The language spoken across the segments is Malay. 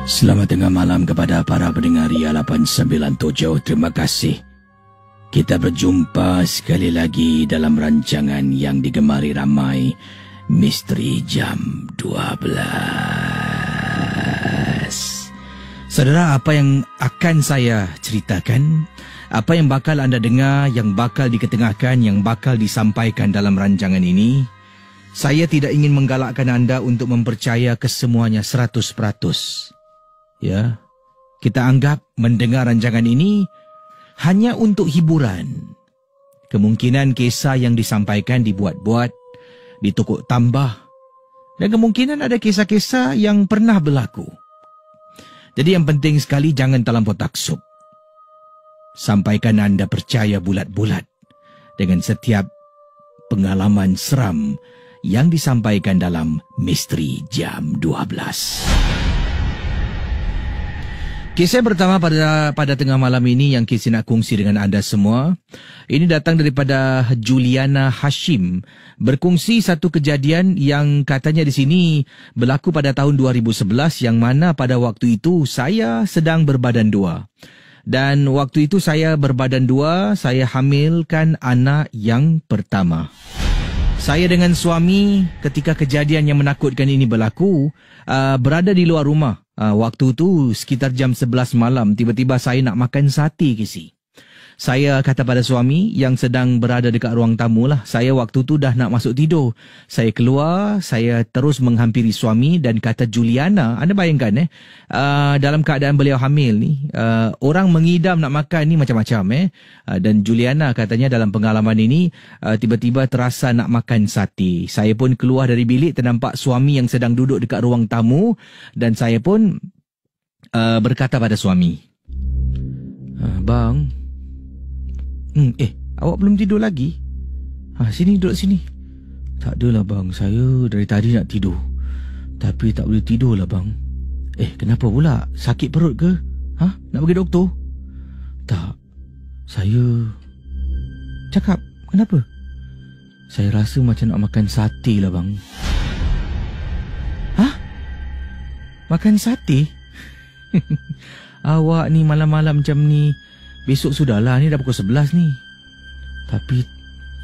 Selamat tengah malam kepada para pendengar Ria 897. Terima kasih. Kita berjumpa sekali lagi dalam rancangan yang digemari ramai, Misteri Jam 12. Saudara, apa yang akan saya ceritakan, apa yang bakal anda dengar, yang bakal diketengahkan, yang bakal disampaikan dalam rancangan ini, saya tidak ingin menggalakkan anda untuk mempercaya kesemuanya 100%. Ya, kita anggap mendengar rancangan ini hanya untuk hiburan. Kemungkinan kisah yang disampaikan dibuat-buat, ditukuk tambah, dan kemungkinan ada kisah-kisah yang pernah berlaku. Jadi yang penting sekali jangan terlampau taksub. Sampaikan anda percaya bulat-bulat dengan setiap pengalaman seram yang disampaikan dalam Misteri Jam 12. Kisah pertama pada tengah malam ini yang kisah nak kongsi dengan anda semua, ini datang daripada Juliana Hashim. Berkongsi satu kejadian yang katanya di sini berlaku pada tahun 2011, yang mana pada waktu itu saya sedang berbadan dua. Dan waktu itu saya berbadan dua, saya hamilkan anak yang pertama. Saya dengan suami ketika kejadian yang menakutkan ini berlaku, berada di luar rumah. Waktu tu sekitar jam 11 malam, tiba-tiba saya nak makan sate kisi. Saya kata pada suami yang sedang berada dekat ruang tamu lah, saya waktu tu dah nak masuk tidur. Saya keluar, saya terus menghampiri suami dan kata Juliana, anda bayangkan dalam keadaan beliau hamil ni, orang mengidam nak makan ni macam-macam dan Juliana katanya dalam pengalaman ini tiba-tiba terasa nak makan sate. Saya pun keluar dari bilik, ternampak suami yang sedang duduk dekat ruang tamu dan saya pun berkata pada suami, bang, awak belum tidur lagi? Sini, duduk sini. Tak adalah bang, saya dari tadi nak tidur, tapi tak boleh tidur lah bang. Kenapa pula? Sakit perut ke? Nak pergi doktor? Tak, saya... Cakap, kenapa? Saya rasa macam nak makan sate lah bang. Makan sate? Awak ni malam-malam macam ni, besok sudahlah, ni dah pukul 11 ni. Tapi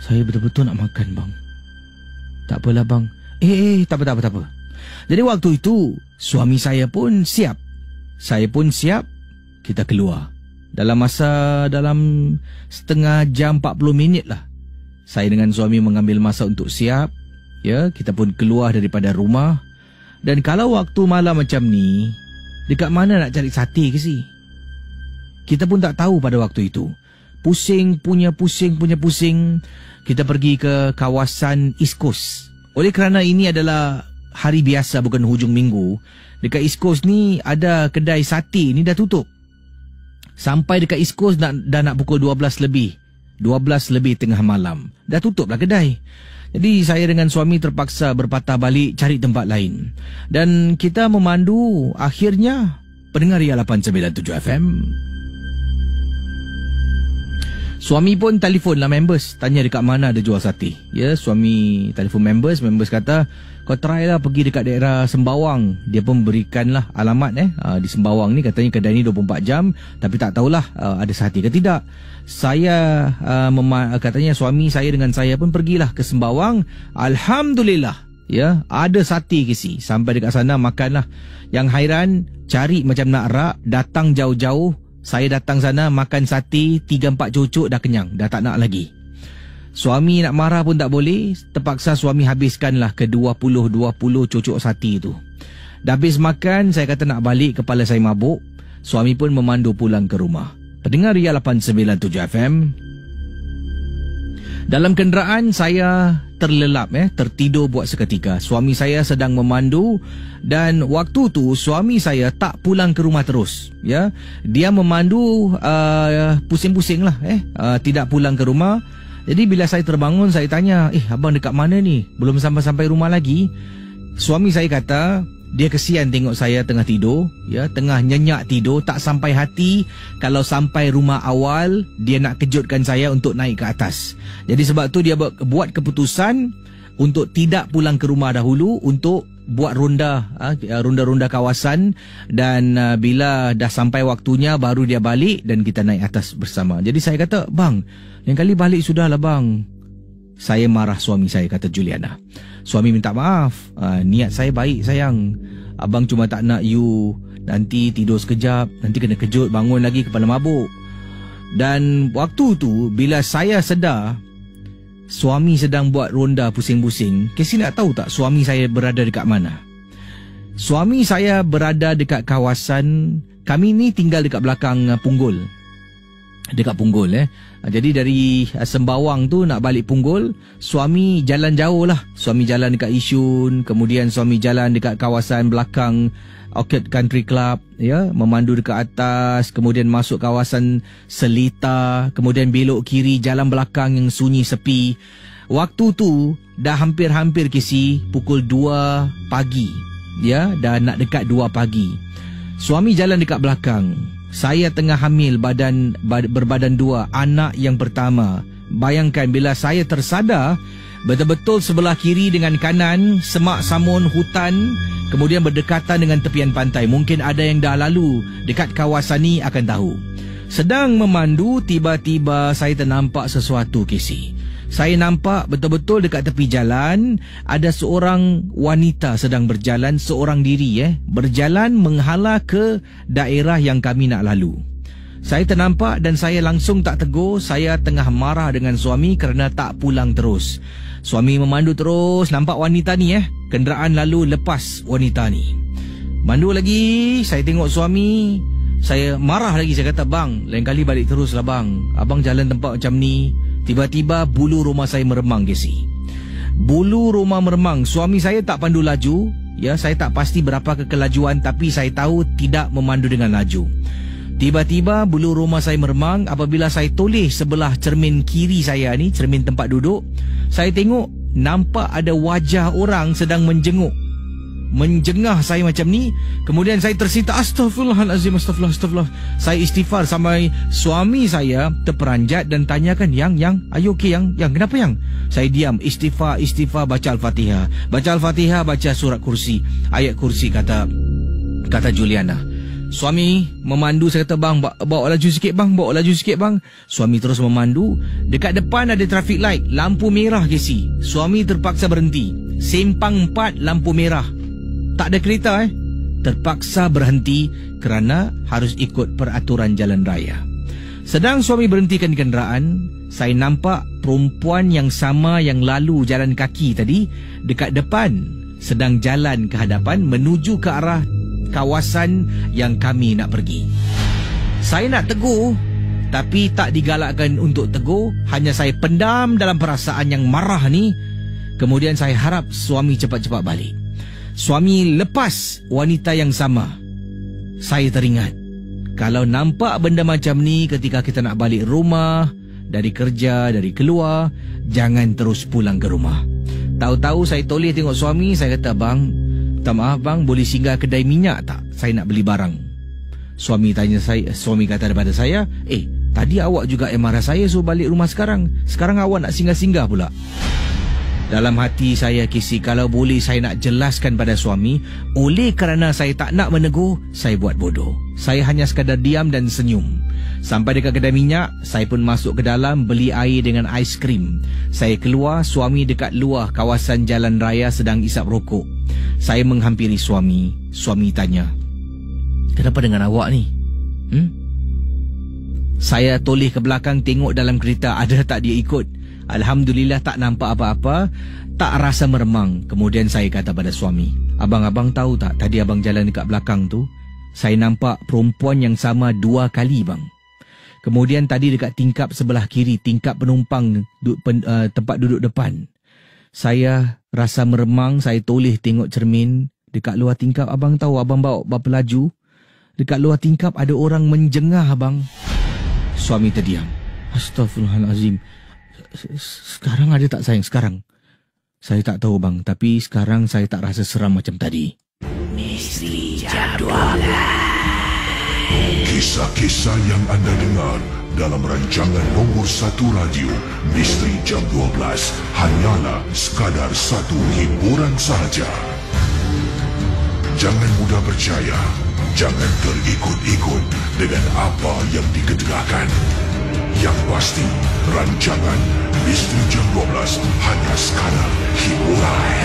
saya betul-betul nak makan bang. Tak apalah bang. Tak apa. Jadi waktu itu suami saya pun siap. Saya pun siap. Kita keluar. Dalam setengah jam 40 minit lah, saya dengan suami mengambil masa untuk siap. Ya, kita pun keluar daripada rumah. Dan kalau waktu malam macam ni, dekat mana nak cari sate ke si? Kita pun tak tahu pada waktu itu. Pusing. Kita pergi ke kawasan East Coast. Oleh kerana ini adalah hari biasa, bukan hujung minggu, dekat East Coast ni ada kedai sate ni dah tutup. Sampai dekat East Coast dah nak pukul 12 lebih tengah malam. Dah tutup lah kedai. Jadi saya dengan suami terpaksa berpatah balik cari tempat lain. Dan kita memandu, akhirnya pendengar Ria 897 FM. Suami pun telefon lah members, tanya dekat mana ada jual sate. Ya, suami telefon members kata, kau try lah pergi dekat daerah Sembawang. Dia pun berikanlah alamat di Sembawang ni, katanya kedai ni 24 jam, tapi tak tahulah ada sate ke tidak. Saya katanya suami saya dengan saya pun pergilah ke Sembawang. Alhamdulillah, ya, ada sate kisi. Sampai dekat sana makanlah. Yang hairan, cari macam nak rak, datang jauh-jauh. Saya datang sana makan sate 3-4 cucuk dah kenyang, dah tak nak lagi. Suami nak marah pun tak boleh, terpaksa suami habiskanlah ke 20 cucuk sate tu. Dah habis makan, saya kata nak balik, kepala saya mabuk. Suami pun memandu pulang ke rumah. Pendengar Ria 897 FM. Dalam kenderaan saya terlelap, tertidur buat seketika. Suami saya sedang memandu dan waktu tu suami saya tak pulang ke rumah terus. Ya, dia memandu pusing-pusing lah, tidak pulang ke rumah. Jadi bila saya terbangun, saya tanya, abang dekat mana ni? Belum sampai rumah lagi. Suami saya kata, dia kesian tengok saya tengah tidur, ya, tengah nyenyak tidur, tak sampai hati. Kalau sampai rumah awal, dia nak kejutkan saya untuk naik ke atas. Jadi sebab tu dia buat keputusan untuk tidak pulang ke rumah dahulu untuk buat ronda kawasan, dan bila dah sampai waktunya baru dia balik dan kita naik atas bersama. Jadi saya kata, bang, lain kali balik sudahlah bang. Saya marah suami saya, kata Juliana. Suami minta maaf, niat saya baik sayang. Abang cuma tak nak you nanti tidur sekejap, nanti kena kejut bangun lagi kepala mabuk. Dan waktu tu bila saya sedar suami sedang buat ronda pusing-pusing, Casey nak tahu tak suami saya berada dekat mana? Suami saya berada dekat kawasan, kami ni tinggal dekat belakang Punggol. Dekat Punggol Jadi dari Sembawang tu nak balik Punggol, suami jalan jauh lah. Suami jalan dekat Yishun, kemudian suami jalan dekat kawasan belakang Orchid Country Club, memandu dekat atas, kemudian masuk kawasan Seletar, kemudian belok kiri jalan belakang yang sunyi sepi. Waktu tu dah hampir-hampir pukul 2 pagi. Dah nak dekat 2 pagi. Suami jalan dekat belakang. Saya tengah hamil berbadan 2, anak yang pertama. Bayangkan bila saya tersadar, betul-betul sebelah kiri dengan kanan semak samun hutan, kemudian berdekatan dengan tepian pantai. Mungkin ada yang dah lalu dekat kawasan ni akan tahu. Sedang memandu, tiba-tiba saya ternampak sesuatu, Casey. Saya nampak betul-betul dekat tepi jalan ada seorang wanita sedang berjalan seorang diri berjalan menghala ke daerah yang kami nak lalu. Saya ternampak dan saya langsung tak tegur. Saya tengah marah dengan suami kerana tak pulang terus. Suami memandu terus, nampak wanita ni kenderaan lalu lepas wanita ni. Mandu lagi, saya tengok suami, saya marah lagi. Saya kata, bang, lain kali balik teruslah bang. Abang jalan tempat macam ni. Tiba-tiba bulu rumah saya meremang, Casey. Bulu rumah meremang. Suami saya tak pandu laju. Saya tak pasti berapa kelajuan, tapi saya tahu tidak memandu dengan laju. Tiba-tiba bulu rumah saya meremang. Apabila saya toleh sebelah cermin kiri saya ni, cermin tempat duduk, saya tengok nampak ada wajah orang sedang menjengah saya macam ni. Kemudian saya tersinta, astagfirullahalazim, astagfirullah. Saya istighfar sampai suami saya terperanjat dan tanyakan, yang are you okay yang kenapa yang? Saya diam, istighfar, baca Al-Fatihah. Baca Al-Fatihah, baca surat kursi, ayat kursi, kata Juliana. Suami memandu, saya kata, bang, bawa laju sikit bang. Suami terus memandu. Dekat depan ada traffic light, lampu merah, Casey. Suami terpaksa berhenti. Sempang 4 lampu merah. Tak ada kereta terpaksa berhenti kerana harus ikut peraturan jalan raya. Sedang suami berhentikan kenderaan, saya nampak perempuan yang sama yang lalu jalan kaki tadi dekat depan sedang jalan ke hadapan menuju ke arah kawasan yang kami nak pergi. Saya nak tegur, tapi tak digalakkan untuk tegur. Hanya saya pendam dalam perasaan yang marah ni. Kemudian saya harap suami cepat-cepat balik. Suami lepas wanita yang sama. Saya teringat, kalau nampak benda macam ni ketika kita nak balik rumah, dari kerja, dari keluar, jangan terus pulang ke rumah. Tahu-tahu saya toleh tengok suami. Saya kata, bang, minta maaf bang, boleh singgah kedai minyak tak? Saya nak beli barang. Suami kata daripada saya, tadi awak juga marah saya suruh balik rumah sekarang. Sekarang awak nak singgah-singgah pula. Dalam hati saya, Casey, kalau boleh saya nak jelaskan pada suami, oleh kerana saya tak nak menegur, saya buat bodoh. Saya hanya sekadar diam dan senyum. Sampai dekat kedai minyak, saya pun masuk ke dalam beli air dengan aiskrim. Saya keluar, suami dekat luar kawasan jalan raya sedang isap rokok. Saya menghampiri suami. Suami tanya, kenapa dengan awak ni? Saya toleh ke belakang tengok dalam kereta ada tak dia ikut. Alhamdulillah tak nampak apa-apa, tak rasa meremang. Kemudian saya kata pada suami, abang tahu tak, tadi abang jalan dekat belakang tu, saya nampak perempuan yang sama 2 kali bang. Kemudian tadi dekat tingkap sebelah kiri, tingkap penumpang tempat duduk depan, saya rasa meremang. Saya toleh tengok cermin dekat luar tingkap. Abang tahu abang bawa berapa laju? Dekat luar tingkap ada orang menjengah abang. Suami terdiam. Astagfirullahalazim. Sekarang ada tak sayang? Sekarang saya tak tahu bang, tapi sekarang saya tak rasa seram macam tadi. Misteri Jam 12. Kisah-kisah yang anda dengar dalam rancangan nombor 1 radio Misteri Jam 12 hanyalah sekadar satu hiburan sahaja. Jangan mudah percaya, jangan terikut-ikut dengan apa yang dikedengarkan. Yang pasti, rancangan Misteri Jam 12 hanya sekadar hiburan.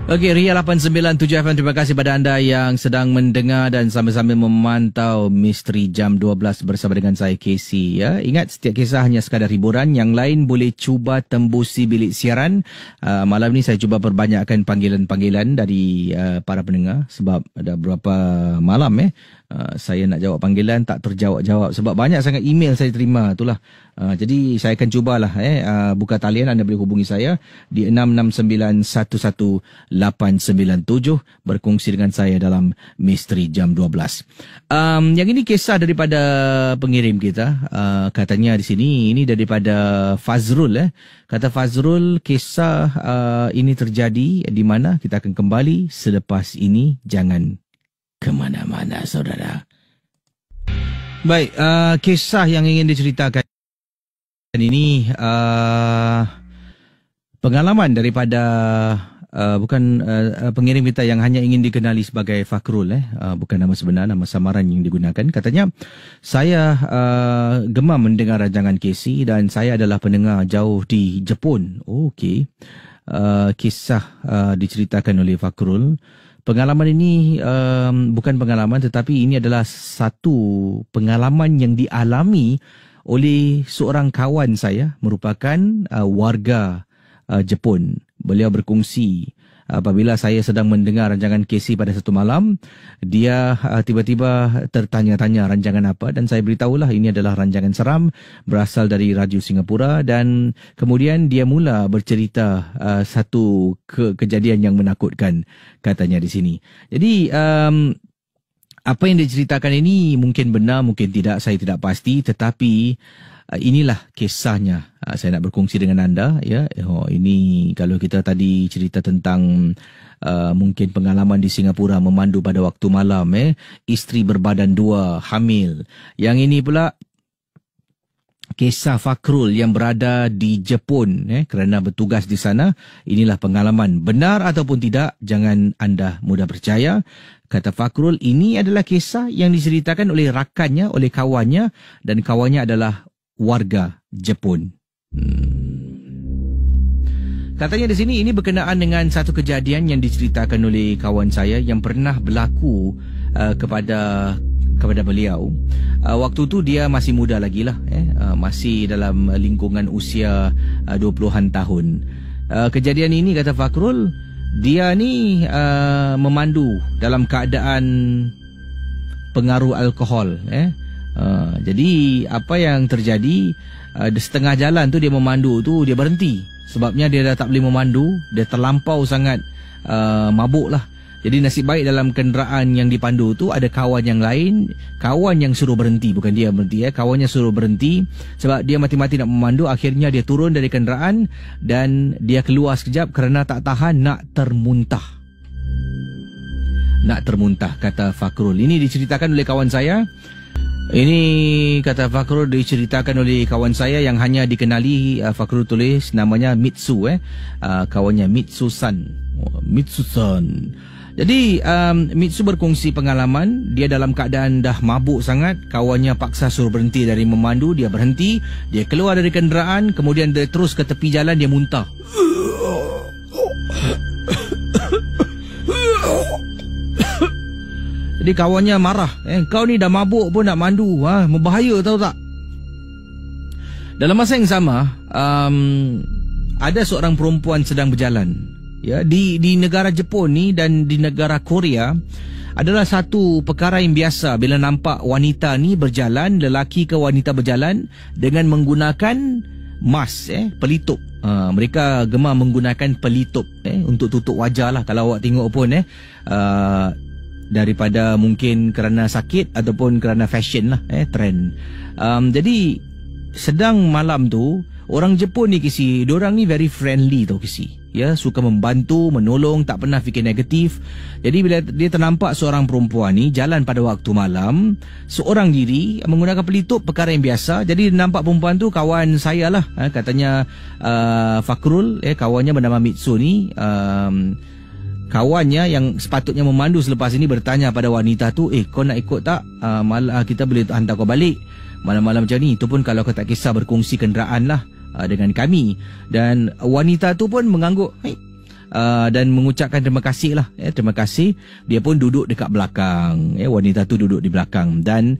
Okey, Ria 897 FM, terima kasih pada anda yang sedang mendengar dan sambil-sambil memantau Misteri Jam 12 bersama dengan saya, Casey. Ya. Ingat, setiap kisah hanya sekadar hiburan. Yang lain boleh cuba tembusi bilik siaran. Malam ni saya cuba perbanyakkan panggilan-panggilan dari para pendengar sebab ada beberapa malam saya nak jawab panggilan tak terjawab-jawab sebab banyak sangat email saya terima. Itulah. Jadi saya akan cubalah buka talian. Anda boleh hubungi saya di 66911 berkongsi dengan saya dalam Misteri Jam 12. Yang ini kisah daripada pengirim kita. Katanya di sini ini daripada Fazrul. Kata Fazrul, kisah ini terjadi di mana? Kita akan kembali selepas ini. Jangan ke mana-mana, saudara. Baik, kisah yang ingin diceritakan ini pengalaman daripada pengirim kita yang hanya ingin dikenali sebagai Fakrul, bukan nama sebenar, nama samaran yang digunakan. Katanya, saya gemar mendengar rancangan Casey dan saya adalah pendengar jauh di Jepun. Okey. Kisah diceritakan oleh Fakrul. Pengalaman ini bukan pengalaman tetapi ini adalah satu pengalaman yang dialami oleh seorang kawan saya merupakan warga Jepun. Beliau berkongsi apabila saya sedang mendengar rancangan Casey pada satu malam, dia tiba-tiba tertanya-tanya rancangan apa dan saya beritahulah ini adalah rancangan seram berasal dari Radio Singapura dan kemudian dia mula bercerita satu kejadian yang menakutkan katanya di sini. Jadi apa yang diceritakan ini mungkin benar, mungkin tidak, saya tidak pasti, tetapi inilah kisahnya. Saya nak berkongsi dengan anda. Ya, ini kalau kita tadi cerita tentang mungkin pengalaman di Singapura memandu pada waktu malam, isteri berbadan dua, hamil. Yang ini pula kisah Fakrul yang berada di Jepun kerana bertugas di sana. Inilah pengalaman. Benar ataupun tidak, jangan anda mudah percaya. Kata Fakrul, ini adalah kisah yang diceritakan oleh rakannya, oleh kawannya, dan kawannya adalah warga Jepun. Katanya di sini ini berkenaan dengan satu kejadian yang diceritakan oleh kawan saya yang pernah berlaku kepada beliau. Waktu tu dia masih muda lagi lah, masih dalam lingkungan usia 20-an tahun. Kejadian ini kata Fakrul, dia ni memandu dalam keadaan pengaruh alkohol. Jadi apa yang terjadi, di setengah jalan tu dia memandu tu dia berhenti sebabnya dia dah tak boleh memandu, dia terlampau sangat mabuk lah. Jadi nasib baik dalam kenderaan yang dipandu tu ada kawan yang lain, kawan yang suruh berhenti, bukan dia berhenti, kawannya suruh berhenti sebab dia mati-mati nak memandu. Akhirnya dia turun dari kenderaan dan dia keluar sekejap kerana tak tahan nak termuntah. Nak termuntah, kata Fakrul. Ini diceritakan oleh kawan saya. Ini kata Fakrul diceritakan oleh kawan saya yang hanya dikenali, Fakrul tulis namanya Mitsu, kawannya Mitsu-san. Mitsu-san. Jadi Mitsu berkongsi pengalaman, dia dalam keadaan dah mabuk sangat, kawannya paksa suruh berhenti dari memandu, dia berhenti, dia keluar dari kenderaan, kemudian dia terus ke tepi jalan, dia muntah. Jadi kawannya marah, kau ni dah mabuk pun nak mandu, membahaya tahu tak? Dalam masa yang sama, ada seorang perempuan sedang berjalan. Ya, di negara Jepun ni dan di negara Korea adalah satu perkara yang biasa bila nampak wanita ni berjalan, lelaki ke wanita berjalan dengan menggunakan mask, pelitup. Mereka gemar menggunakan pelitup untuk tutup wajah lah. Kalau awak tengok pun daripada mungkin kerana sakit ataupun kerana fashion lah, trend. Jadi sedang malam tu Orang Jepun ni Kisi, diorang ni very friendly tau Kisi. Ya, suka membantu, menolong, tak pernah fikir negatif. Jadi bila dia ternampak seorang perempuan ni jalan pada waktu malam, seorang diri menggunakan pelitup, perkara yang biasa. Jadi nampak perempuan tu kawan saya lah, katanya Fakrul, kawannya bernama Mitsu ni. Kawannya yang sepatutnya memandu selepas ini bertanya pada wanita tu, kau nak ikut tak? Kita boleh hantar kau balik malam-malam macam ni. Itu pun kalau kau tak kisah berkongsi kenderaan lah dengan kami. Dan wanita tu pun mengangguk dan mengucapkan terima kasih lah. Terima kasih. Dia pun duduk dekat belakang. Wanita tu duduk di belakang. Dan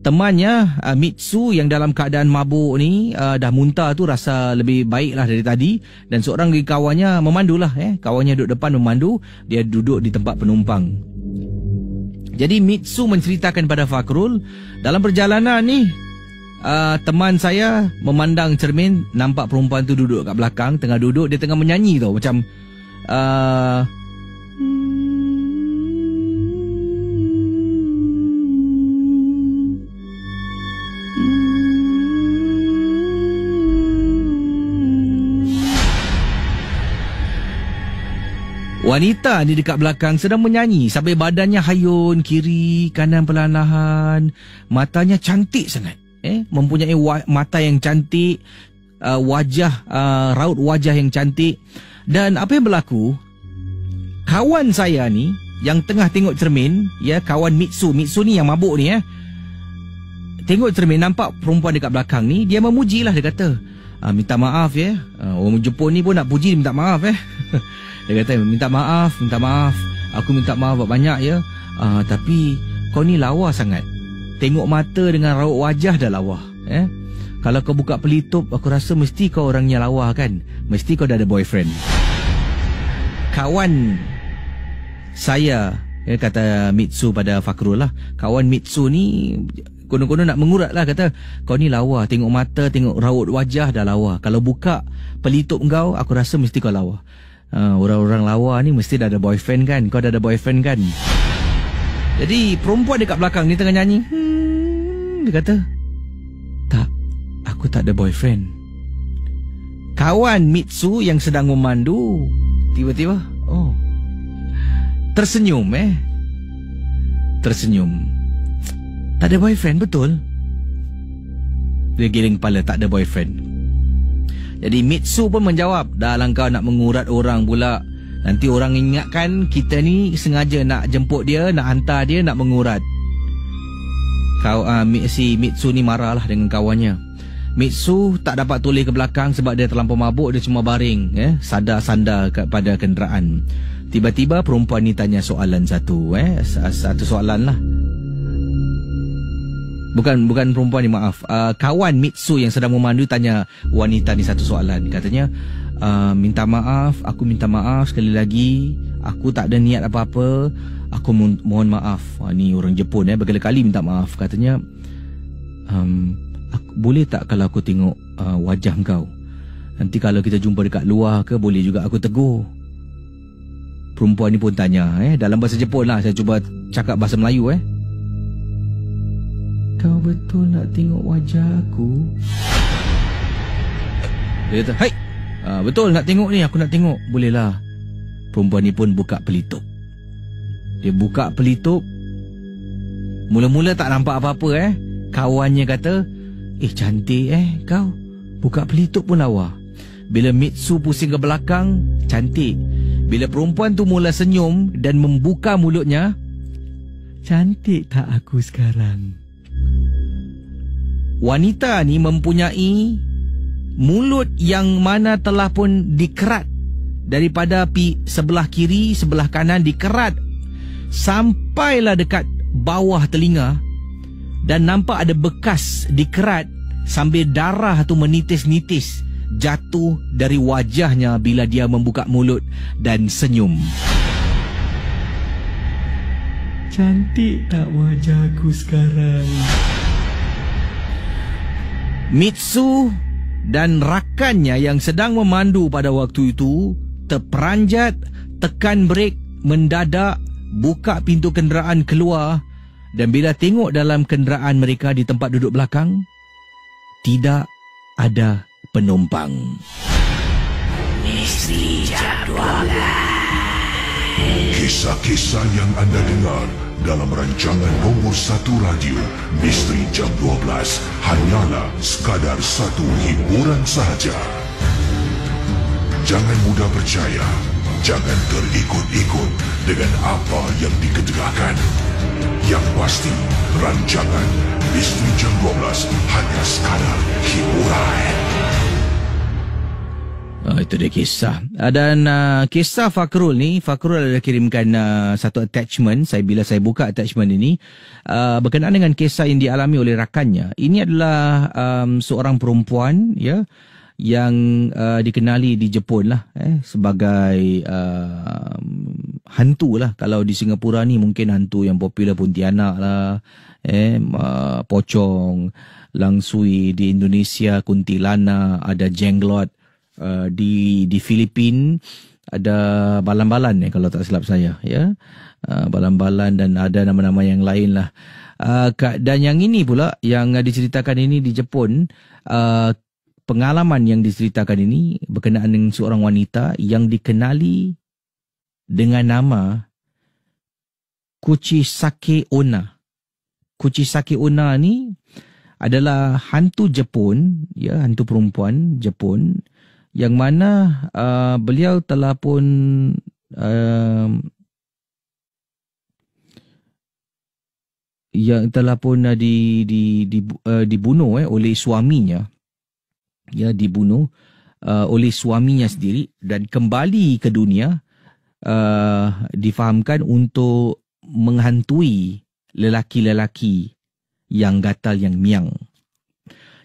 temannya Mitsu yang dalam keadaan mabuk ni dah muntah tu rasa lebih baik lah dari tadi. Dan seorang lagi kawannya memandulah. Kawannya duduk depan memandu, dia duduk di tempat penumpang. Jadi Mitsu menceritakan pada Fakrul, dalam perjalanan ni teman saya memandang cermin, nampak perempuan tu duduk kat belakang, tengah duduk, dia tengah menyanyi tau, macam wanita ni dekat belakang sedang menyanyi sambil badannya hayun kiri kanan perlahan-lahan. Matanya cantik sangat. Mempunyai mata yang cantik, wajah raut wajah yang cantik. Dan apa yang berlaku? Kawan saya ni yang tengah tengok cermin, kawan Mitsu ni yang mabuk ni, tengok cermin nampak perempuan dekat belakang ni, dia memujilah, dia kata, minta maaf orang Jepun ni pun nak puji dia minta maaf Dia kata, minta maaf, aku minta maaf banyak tapi kau ni lawa sangat. Tengok mata dengan raut wajah dah lawa. Kalau kau buka pelitup, aku rasa mesti kau orangnya lawa kan. Mesti kau dah ada boyfriend. Kawan saya, kata Mitsu pada Fakrul lah, kawan Mitsu ni konon-konon nak mengurat lah, kata, kau ni lawa, tengok mata, tengok raut wajah dah lawa. Kalau buka pelitup kau, aku rasa mesti kau lawa. Orang-orang lawa ni mesti dah ada boyfriend kan. Kau dah ada boyfriend kan. Jadi perempuan dekat belakang ni tengah nyanyi. Dia kata, tak, aku tak ada boyfriend. Kawan Mitsu yang sedang memandu tiba-tiba tersenyum. Tersenyum. Tak ada boyfriend, betul? Dia giling kepala, tak ada boyfriend. Jadi Mitsu pun menjawab, dah lah kau nak mengurat orang pula. Nanti orang ingatkan kita ni sengaja nak jemput dia, nak hantar dia, nak mengurat. Si Mitsu ni marahlah dengan kawannya. Mitsu tak dapat toleh ke belakang sebab dia terlampau mabuk, dia cuma baring, sandar pada kenderaan. Tiba-tiba perempuan ni tanya soalan satu soalan lah. Bukan perempuan ni, maaf. Kawan Mitsu yang sedang memandu tanya wanita ni satu soalan. Katanya, minta maaf, aku minta maaf sekali lagi. Aku tak ada niat apa-apa. Aku mohon maaf. Ni orang Jepun berkali-kali minta maaf. Katanya, boleh tak kalau aku tengok wajah kau? Nanti kalau kita jumpa dekat luar ke, boleh juga aku tegur. Perempuan ni pun tanya, dalam bahasa Jepun lah. Saya cuba cakap bahasa Melayu. Kau betul nak tengok wajah aku? Dia kata, hai, betul nak tengok ni, aku nak tengok. Bolehlah. Perempuan ni pun buka pelitup. Dia buka pelitup. Mula-mula tak nampak apa-apa. Kawannya kata, cantik kau. Buka pelitup pun lawa. Bila Mitsu pusing ke belakang, cantik. Bila perempuan tu mula senyum dan membuka mulutnya, cantik tak aku sekarang? Wanita ni mempunyai mulut yang mana telah pun dikerat daripada sebelah kiri, sebelah kanan dikerat sampailah dekat bawah telinga, dan nampak ada bekas dikerat sambil darah tu menitis-nitis jatuh dari wajahnya bila dia membuka mulut dan senyum. Cantik tak wajahku sekarang? Mitsu dan rakannya yang sedang memandu pada waktu itu terperanjat, tekan brek mendadak, buka pintu kenderaan keluar, dan bila tengok dalam kenderaan mereka di tempat duduk belakang, tidak ada penumpang. Misteri Jam 12. Kisah-kisah yang anda dengar dalam rancangan nombor 1 radio Misteri Jam 12 hanyalah sekadar satu hiburan sahaja. Jangan mudah percaya, jangan terikut-ikut dengan apa yang dikedengarkan. Yang pasti, rancangan Misteri Jam 12 hanya sekadar hiburan. Itu dia kisah. Dan kisah Fakrul ni, Fakrul ada kirimkan satu attachment. Bila saya buka attachment ini, berkenaan dengan kisah yang dialami oleh rakannya. Ini adalah seorang perempuan, ya, yang dikenali di Jepun lah, sebagai hantu lah. Kalau di Singapura ni mungkin hantu yang popular Pontianak lah, pocong, langsui. Di Indonesia kuntilanak, ada jenglot. Di Filipina ada balan-balan kalau tak silap saya, ya, balan-balan, dan ada nama-nama yang lain lah. Dan yang ini pula yang diceritakan ini di Jepun, pengalaman yang diceritakan ini berkenaan dengan seorang wanita yang dikenali dengan nama Kuchisake Onna. Kuchisake Onna ni adalah hantu Jepun, ya, hantu perempuan Jepun, yang mana beliau telah pun dibunuh oleh suaminya, ya, dibunuh oleh suaminya sendiri dan kembali ke dunia, difahamkan untuk menghantui lelaki-lelaki yang gatal, yang miang.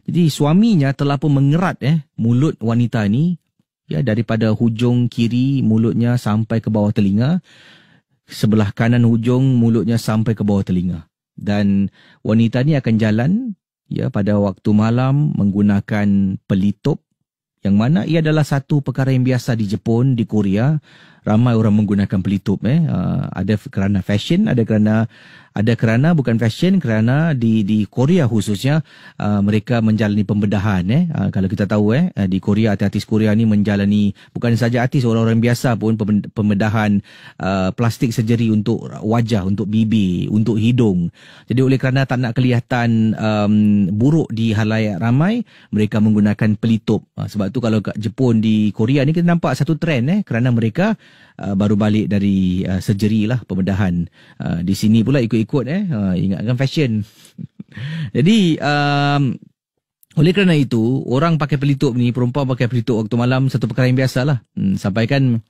Jadi suaminya telah pun mengerat mulut wanita ni, ya, daripada hujung kiri mulutnya sampai ke bawah telinga, sebelah kanan hujung mulutnya sampai ke bawah telinga. Dan wanita ni akan jalan, ya, pada waktu malam menggunakan pelitup, yang mana ia adalah satu perkara yang biasa di Jepun, di Korea. Ramai orang menggunakan pelitup. Ada kerana fashion, ada kerana bukan fashion, kerana di Korea khususnya mereka menjalani pembedahan. Kalau kita tahu di Korea, artis Korea ni menjalani, bukan saja artis, orang-orang biasa pun pembedahan plastik surgery untuk wajah, untuk bibir, untuk hidung. Jadi oleh kerana tak nak kelihatan buruk di halayak ramai, mereka menggunakan pelitup. Sebab tu kalau kat Jepun, di Korea ni kita nampak satu trend kerana mereka baru balik dari surgery lah, pembedahan. Di sini pula ikut-ikut ingatkan fashion. Jadi oleh kerana itu, orang pakai pelitup ni, perempuan pakai pelitup waktu malam, satu perkara yang biasa lah. Sampaikan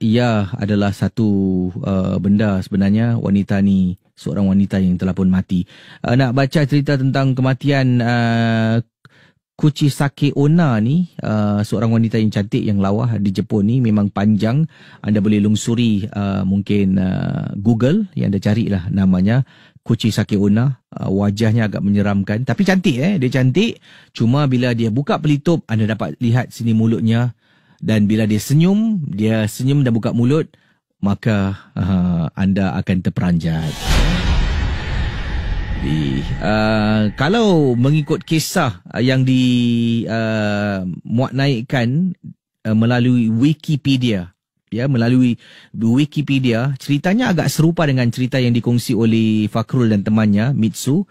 ia adalah satu benda sebenarnya. Wanita ni seorang wanita yang telah pun mati. Nak baca cerita tentang kematian Kuchisake Onna ni, seorang wanita yang cantik, yang lawa di Jepun ni, memang panjang. Anda boleh lungsuri mungkin Google, yang anda carilah namanya Kuchisake Onna. Wajahnya agak menyeramkan, tapi cantik. Dia cantik. Cuma bila dia buka pelitup, anda dapat lihat sini mulutnya. Dan bila dia senyum dan buka mulut, maka anda akan terperanjat. Kalau mengikut kisah yang muat naikkan melalui Wikipedia, ya, melalui Wikipedia, ceritanya agak serupa dengan cerita yang dikongsi oleh Fakrul dan temannya Mitsu.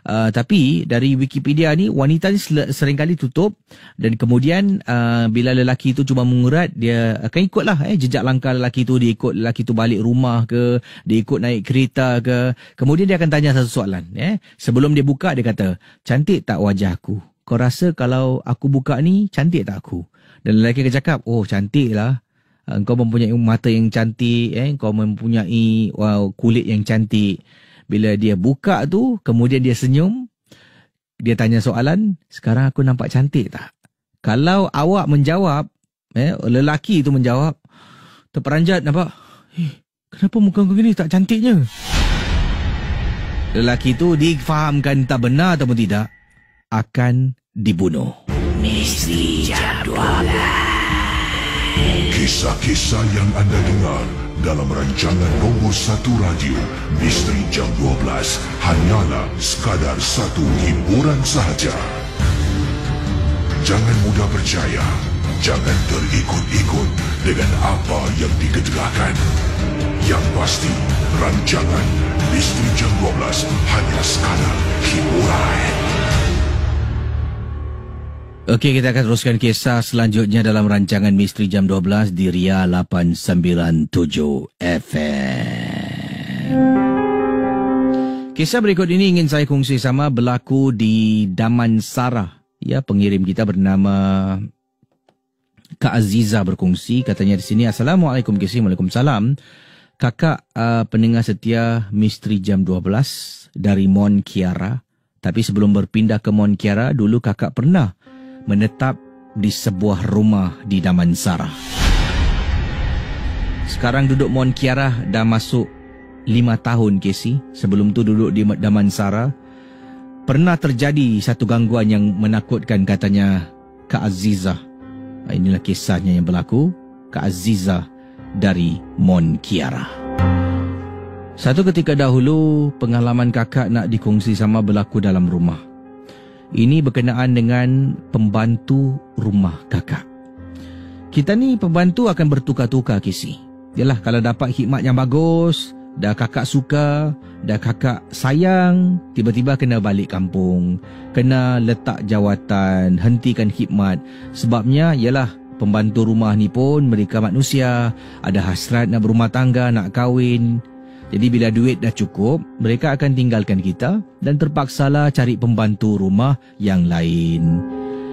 Tapi dari Wikipedia ni, wanita ni seringkali tutup, dan kemudian bila lelaki itu cuma mengurat, dia akan ikutlah jejak langkah lelaki itu. Dia ikut lelaki itu balik rumah ke, dia ikut naik kereta ke. Kemudian dia akan tanya satu soalan. Sebelum dia buka, dia kata, "Cantik tak wajah aku? Kau rasa kalau aku buka ni, cantik tak aku?" Dan lelaki akan cakap, "Oh, cantik lah. Kau mempunyai mata yang cantik, kau mempunyai kulit yang cantik." Bila dia buka tu, kemudian dia senyum, dia tanya soalan, "Sekarang aku nampak cantik tak?" Kalau awak menjawab, lelaki itu menjawab, terperanjat, nampak, "Kenapa muka kau gini, tak cantiknya?" Lelaki itu difahamkan tak benar ataupun tidak, akan dibunuh. Misteri Jam 12. Kisah-kisah yang anda dengar dalam rancangan nombor 1 radio Misteri Jam 12 hanyalah sekadar satu hiburan sahaja. Jangan mudah percaya. Jangan terikut-ikut dengan apa yang dikedegakan. Yang pasti, rancangan Misteri Jam 12 hanya skala hiburan. Okey, kita akan teruskan kisah selanjutnya dalam rancangan Misteri Jam 12 di Ria 897 FM. Kisah berikut ini ingin saya kongsi sama berlaku di Damansara. Ya, pengirim kita bernama Kak Aziza berkongsi. Katanya di sini, Assalamualaikum Kisi. Waalaikumsalam. Kakak pendengar setia Misteri Jam 12 dari Mon Kiara. Tapi sebelum berpindah ke Mon Kiara, dulu kakak pernah menetap di sebuah rumah di Damansara. Sekarang duduk Mon Kiara dah masuk 5 tahun Kisi. Sebelum tu duduk di Damansara. Pernah terjadi satu gangguan yang menakutkan, katanya Kak Aziza. Inilah kisahnya yang berlaku. Kak Aziza dari Mon Kiara. Satu ketika dahulu, pengalaman kakak nak dikongsi sama berlaku dalam rumah. Ini berkenaan dengan pembantu rumah kakak. Kita ni pembantu akan bertukar-tukar Kisi. Yalah, kalau dapat khidmat yang bagus, dah kakak suka, dah kakak sayang, tiba-tiba kena balik kampung, kena letak jawatan, hentikan khidmat. Sebabnya ialah pembantu rumah ni pun mereka manusia, ada hasrat nak berumah tangga, nak kahwin. Jadi bila duit dah cukup, mereka akan tinggalkan kita dan terpaksalah cari pembantu rumah yang lain.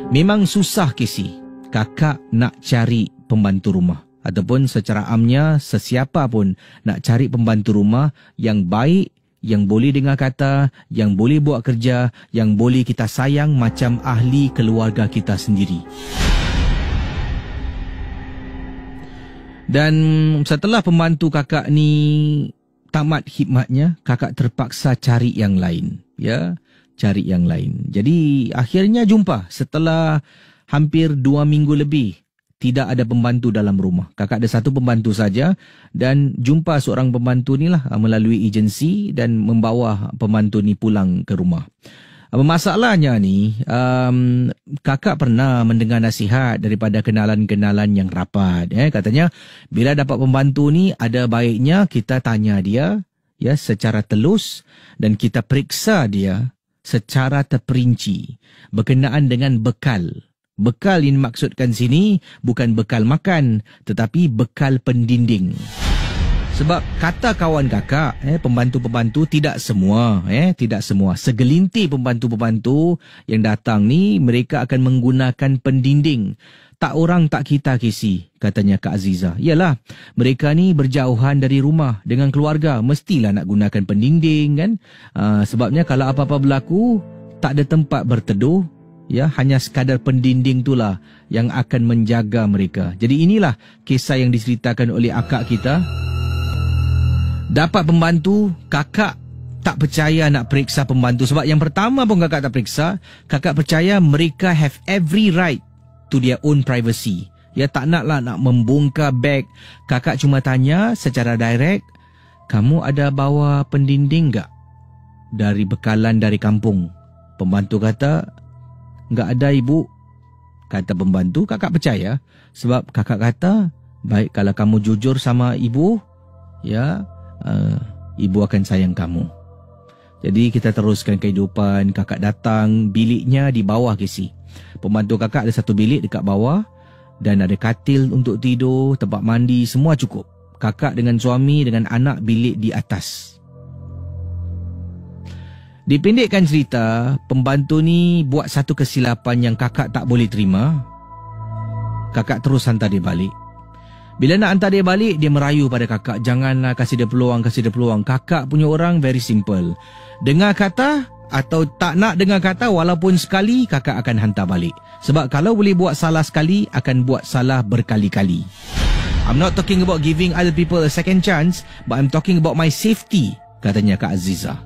Memang susah Kisi, kakak nak cari pembantu rumah. Ataupun secara amnya, sesiapa pun nak cari pembantu rumah yang baik, yang boleh dengar kata, yang boleh buat kerja, yang boleh kita sayang macam ahli keluarga kita sendiri. Dan setelah pembantu kakak ni tamat khidmatnya, kakak terpaksa cari yang lain. Ya, cari yang lain. Jadi akhirnya jumpa setelah hampir 2 minggu lebih tidak ada pembantu dalam rumah. Kakak ada satu pembantu saja dan jumpa seorang pembantu ni lah melalui agensi dan membawa pembantu ni pulang ke rumah. Masalahnya ni, kakak pernah mendengar nasihat daripada kenalan-kenalan yang rapat. Katanya, bila dapat pembantu ni, ada baiknya kita tanya dia ya secara telus dan kita periksa dia secara terperinci berkenaan dengan bekal. Bekal yang dimaksudkan sini bukan bekal makan, tetapi bekal pendinding. Sebab kata kawan kakak, pembantu-pembantu tidak semua, segelintir pembantu-pembantu yang datang ni mereka akan menggunakan pendinding. Tak orang tak kita Kisi, katanya Kak Aziza. Yalah, mereka ni berjauhan dari rumah dengan keluarga, mestilah nak gunakan pendinding kan. Sebabnya kalau apa-apa berlaku, tak ada tempat berteduh. Ya, hanya sekadar pendinding itulah yang akan menjaga mereka. Jadi inilah kisah yang diceritakan oleh akak kita. Dapat pembantu, kakak tak percaya nak periksa pembantu. Sebab yang pertama pun kakak tak periksa. Kakak percaya mereka have every right to their own privacy. Ya, tak naklah nak membongkar beg. Kakak cuma tanya secara direct, kamu ada bawa pendinding tak? Dari bekalan dari kampung. Pembantu kata, enggak ada ibu. Kata pembantu, kakak percaya. Sebab kakak kata, baik kalau kamu jujur sama ibu, ya, ibu akan sayang kamu. Jadi kita teruskan kehidupan. Kakak datang, biliknya di bawah Kisi. Pembantu kakak ada satu bilik dekat bawah dan ada katil untuk tidur, tempat mandi, semua cukup. Kakak dengan suami dengan anak bilik di atas. Dipendekkan cerita, pembantu ni buat satu kesilapan yang kakak tak boleh terima. Kakak terus hantar dia balik. Bila nak hantar dia balik, dia merayu pada kakak, janganlah kasih dia peluang, kasih dia peluang. Kakak punya orang very simple. Dengar kata atau tak nak dengar kata, walaupun sekali, kakak akan hantar balik. Sebab kalau boleh buat salah sekali, akan buat salah berkali-kali. I'm not talking about giving other people a second chance, but I'm talking about my safety, katanya Kak Aziza.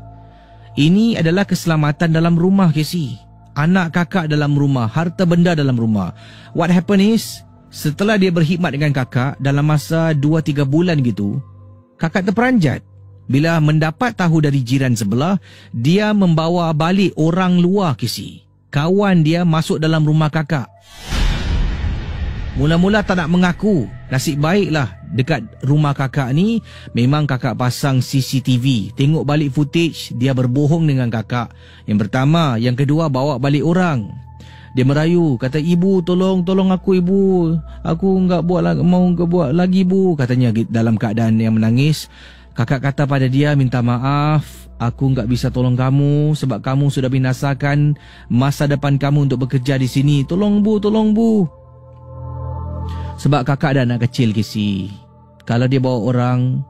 Ini adalah keselamatan dalam rumah, Kesi. Anak kakak dalam rumah, harta benda dalam rumah. What happened is, setelah dia berkhidmat dengan kakak, dalam masa 2-3 bulan gitu, kakak terperanjat. Bila mendapat tahu dari jiran sebelah, dia membawa balik orang luar, Kesi. kawan dia masuk dalam rumah kakak. Mula-mula tak nak mengaku. Nasib baiklah dekat rumah kakak ni memang kakak pasang CCTV. Tengok balik footage, dia berbohong dengan kakak. Yang pertama, yang kedua bawa balik orang. Dia merayu, kata, ibu tolong aku ibu. Aku enggak buat lagi bu. Katanya dalam keadaan yang menangis. Kakak kata pada dia, minta maaf. Aku enggak bisa tolong kamu sebab kamu sudah binasakan masa depan kamu untuk bekerja di sini. Tolong bu. Sebab kakak ada anak kecil, Casey. Kalau dia bawa orang,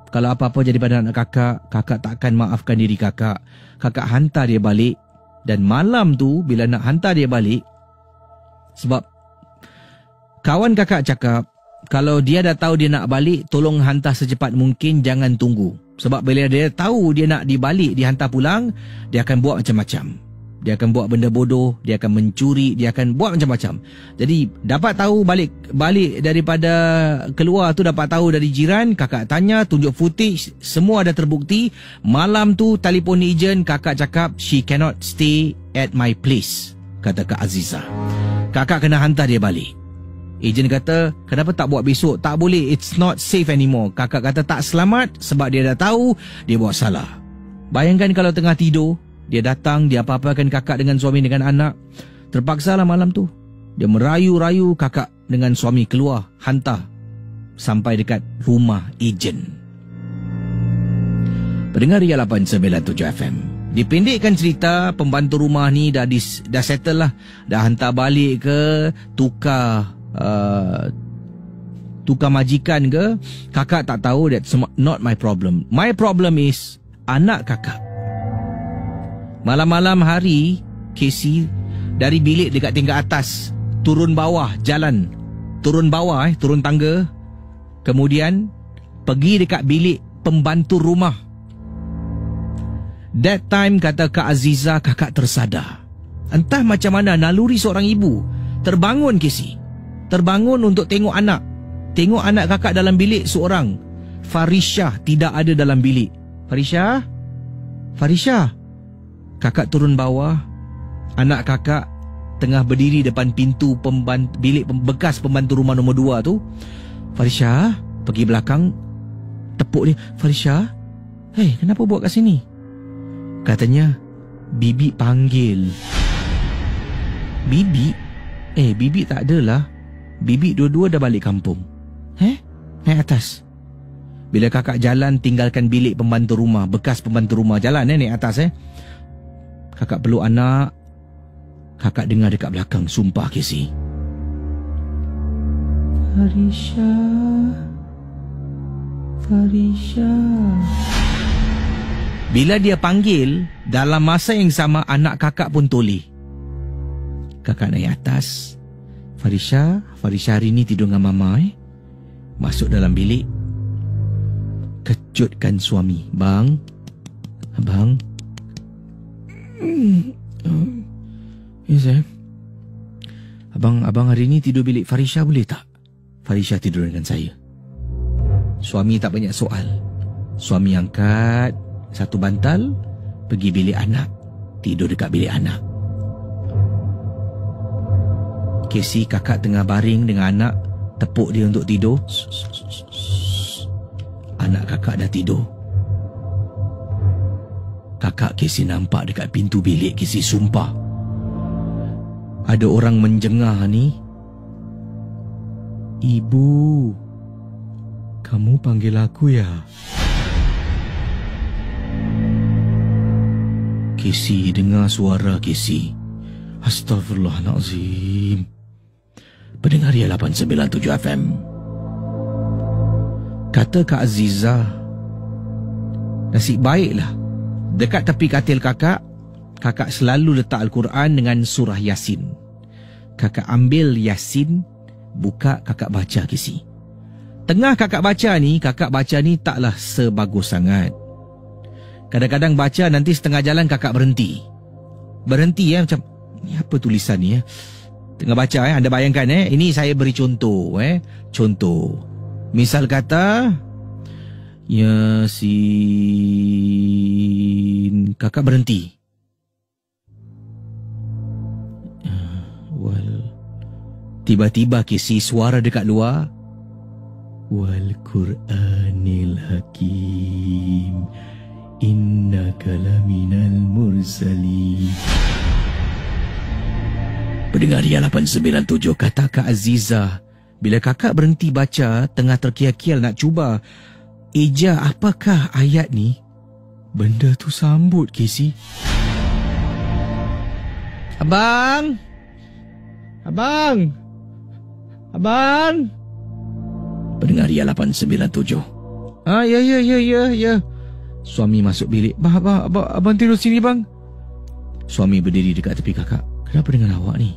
kalau apa-apa jadi pada anak kakak, kakak takkan maafkan diri kakak. Kakak hantar dia balik. Dan malam tu, bila nak hantar dia balik, sebab kawan kakak cakap, kalau dia dah tahu dia nak balik, tolong hantar secepat mungkin, jangan tunggu. Sebab bila dia tahu dia nak dibalik, dihantar pulang, dia akan buat macam-macam. Dia akan buat benda bodoh, dia akan mencuri, dia akan buat macam-macam. Jadi dapat tahu balik daripada keluar tu, dapat tahu dari jiran, kakak tanya, tunjuk footage, semua dah terbukti. Malam tu telefon ejen, kakak cakap she cannot stay at my place, kata Kak Aziza. Kakak kena hantar dia balik. Ejen kata, kenapa tak buat besok? Tak boleh, it's not safe anymore. Kakak kata tak selamat sebab dia dah tahu dia buat salah. Bayangkan kalau tengah tidur, dia datang, dia apa-apakan kakak dengan suami dengan anak. Terpaksalah malam tu dia merayu-rayu kakak dengan suami keluar, hantar sampai dekat rumah ejen. Pendengar Ria 897 FM, dipendekkan cerita, pembantu rumah ni dah settle lah. Dah hantar balik ke, tukar majikan ke, kakak tak tahu. That's not my problem. My problem is anak kakak. Malam-malam hari, Casey dari bilik dekat tingkat atas turun bawah jalan, turun tangga, kemudian pergi dekat bilik pembantu rumah. That time, kata Kak Aziza, kakak tersadar. Entah macam mana naluri seorang ibu, terbangun Casey, terbangun untuk tengok anak kakak dalam bilik seorang. Farisha tidak ada dalam bilik. Farisha. Kakak turun bawah. Anak kakak tengah berdiri depan pintu bilik bekas pembantu rumah nombor 2 tu. Farisha pergi belakang, tepuk dia. Farisha, hey, kenapa buat kat sini? Katanya, bibi panggil. Bibi? Bibi tak adalah. Bibi dua-dua dah balik kampung. Naik atas. Bila kakak jalan tinggalkan bilik pembantu rumah, bekas pembantu rumah, jalan naik atas. Kakak peluk anak. Kakak dengar dekat belakang, sumpah Casey, Farisha. Bila dia panggil, dalam masa yang sama anak kakak pun toleh. Kakak naik atas. Farisha hari ni tidur dengan mama. Masuk dalam bilik, kejutkan suami. Abang. Yes, Abang hari ni tidur bilik Farisha boleh tak? Farisha tidur dengan saya. Suami tak banyak soal. Suami angkat satu bantal, pergi bilik anak, tidur dekat bilik anak. Casey, kakak tengah baring dengan anak, tepuk dia untuk tidur. Anak kakak dah tidur. Kakak Casey nampak dekat pintu bilik, Casey sumpah ada orang menjengah ni. Ibu, kamu panggil aku ya? Casey dengar suara Casey. Astaghfirullahalazim. Pendengar Ria 897 FM. Kata Kak Aziza, nasib baiklah dekat tepi katil kakak selalu letak Al-Quran dengan surah Yasin. Kakak ambil Yasin, buka, kakak baca Casey. Tengah kakak baca ni taklah sebagus sangat. Kadang-kadang baca nanti setengah jalan kakak berhenti macam ni apa tulisan ni tengah baca anda bayangkan ini saya beri contoh contoh. Misal kata Yasin, kakak berhenti. Tiba-tiba Casey suara dekat luar. Wal Qur'anil Hakim, innaka laminal mursalin. Pendengar Ria 897, kata Kak Azizah. Bila kakak berhenti baca, tengah terkial-kial nak cuba eja apakah ayat ni, benda tu sambut Casey. Abang! Abang! Abang! Pendengar Ria 897. Ya. Suami masuk bilik. Abang tidur sini bang. Suami berdiri dekat tepi kakak. Kenapa dengan awak ni?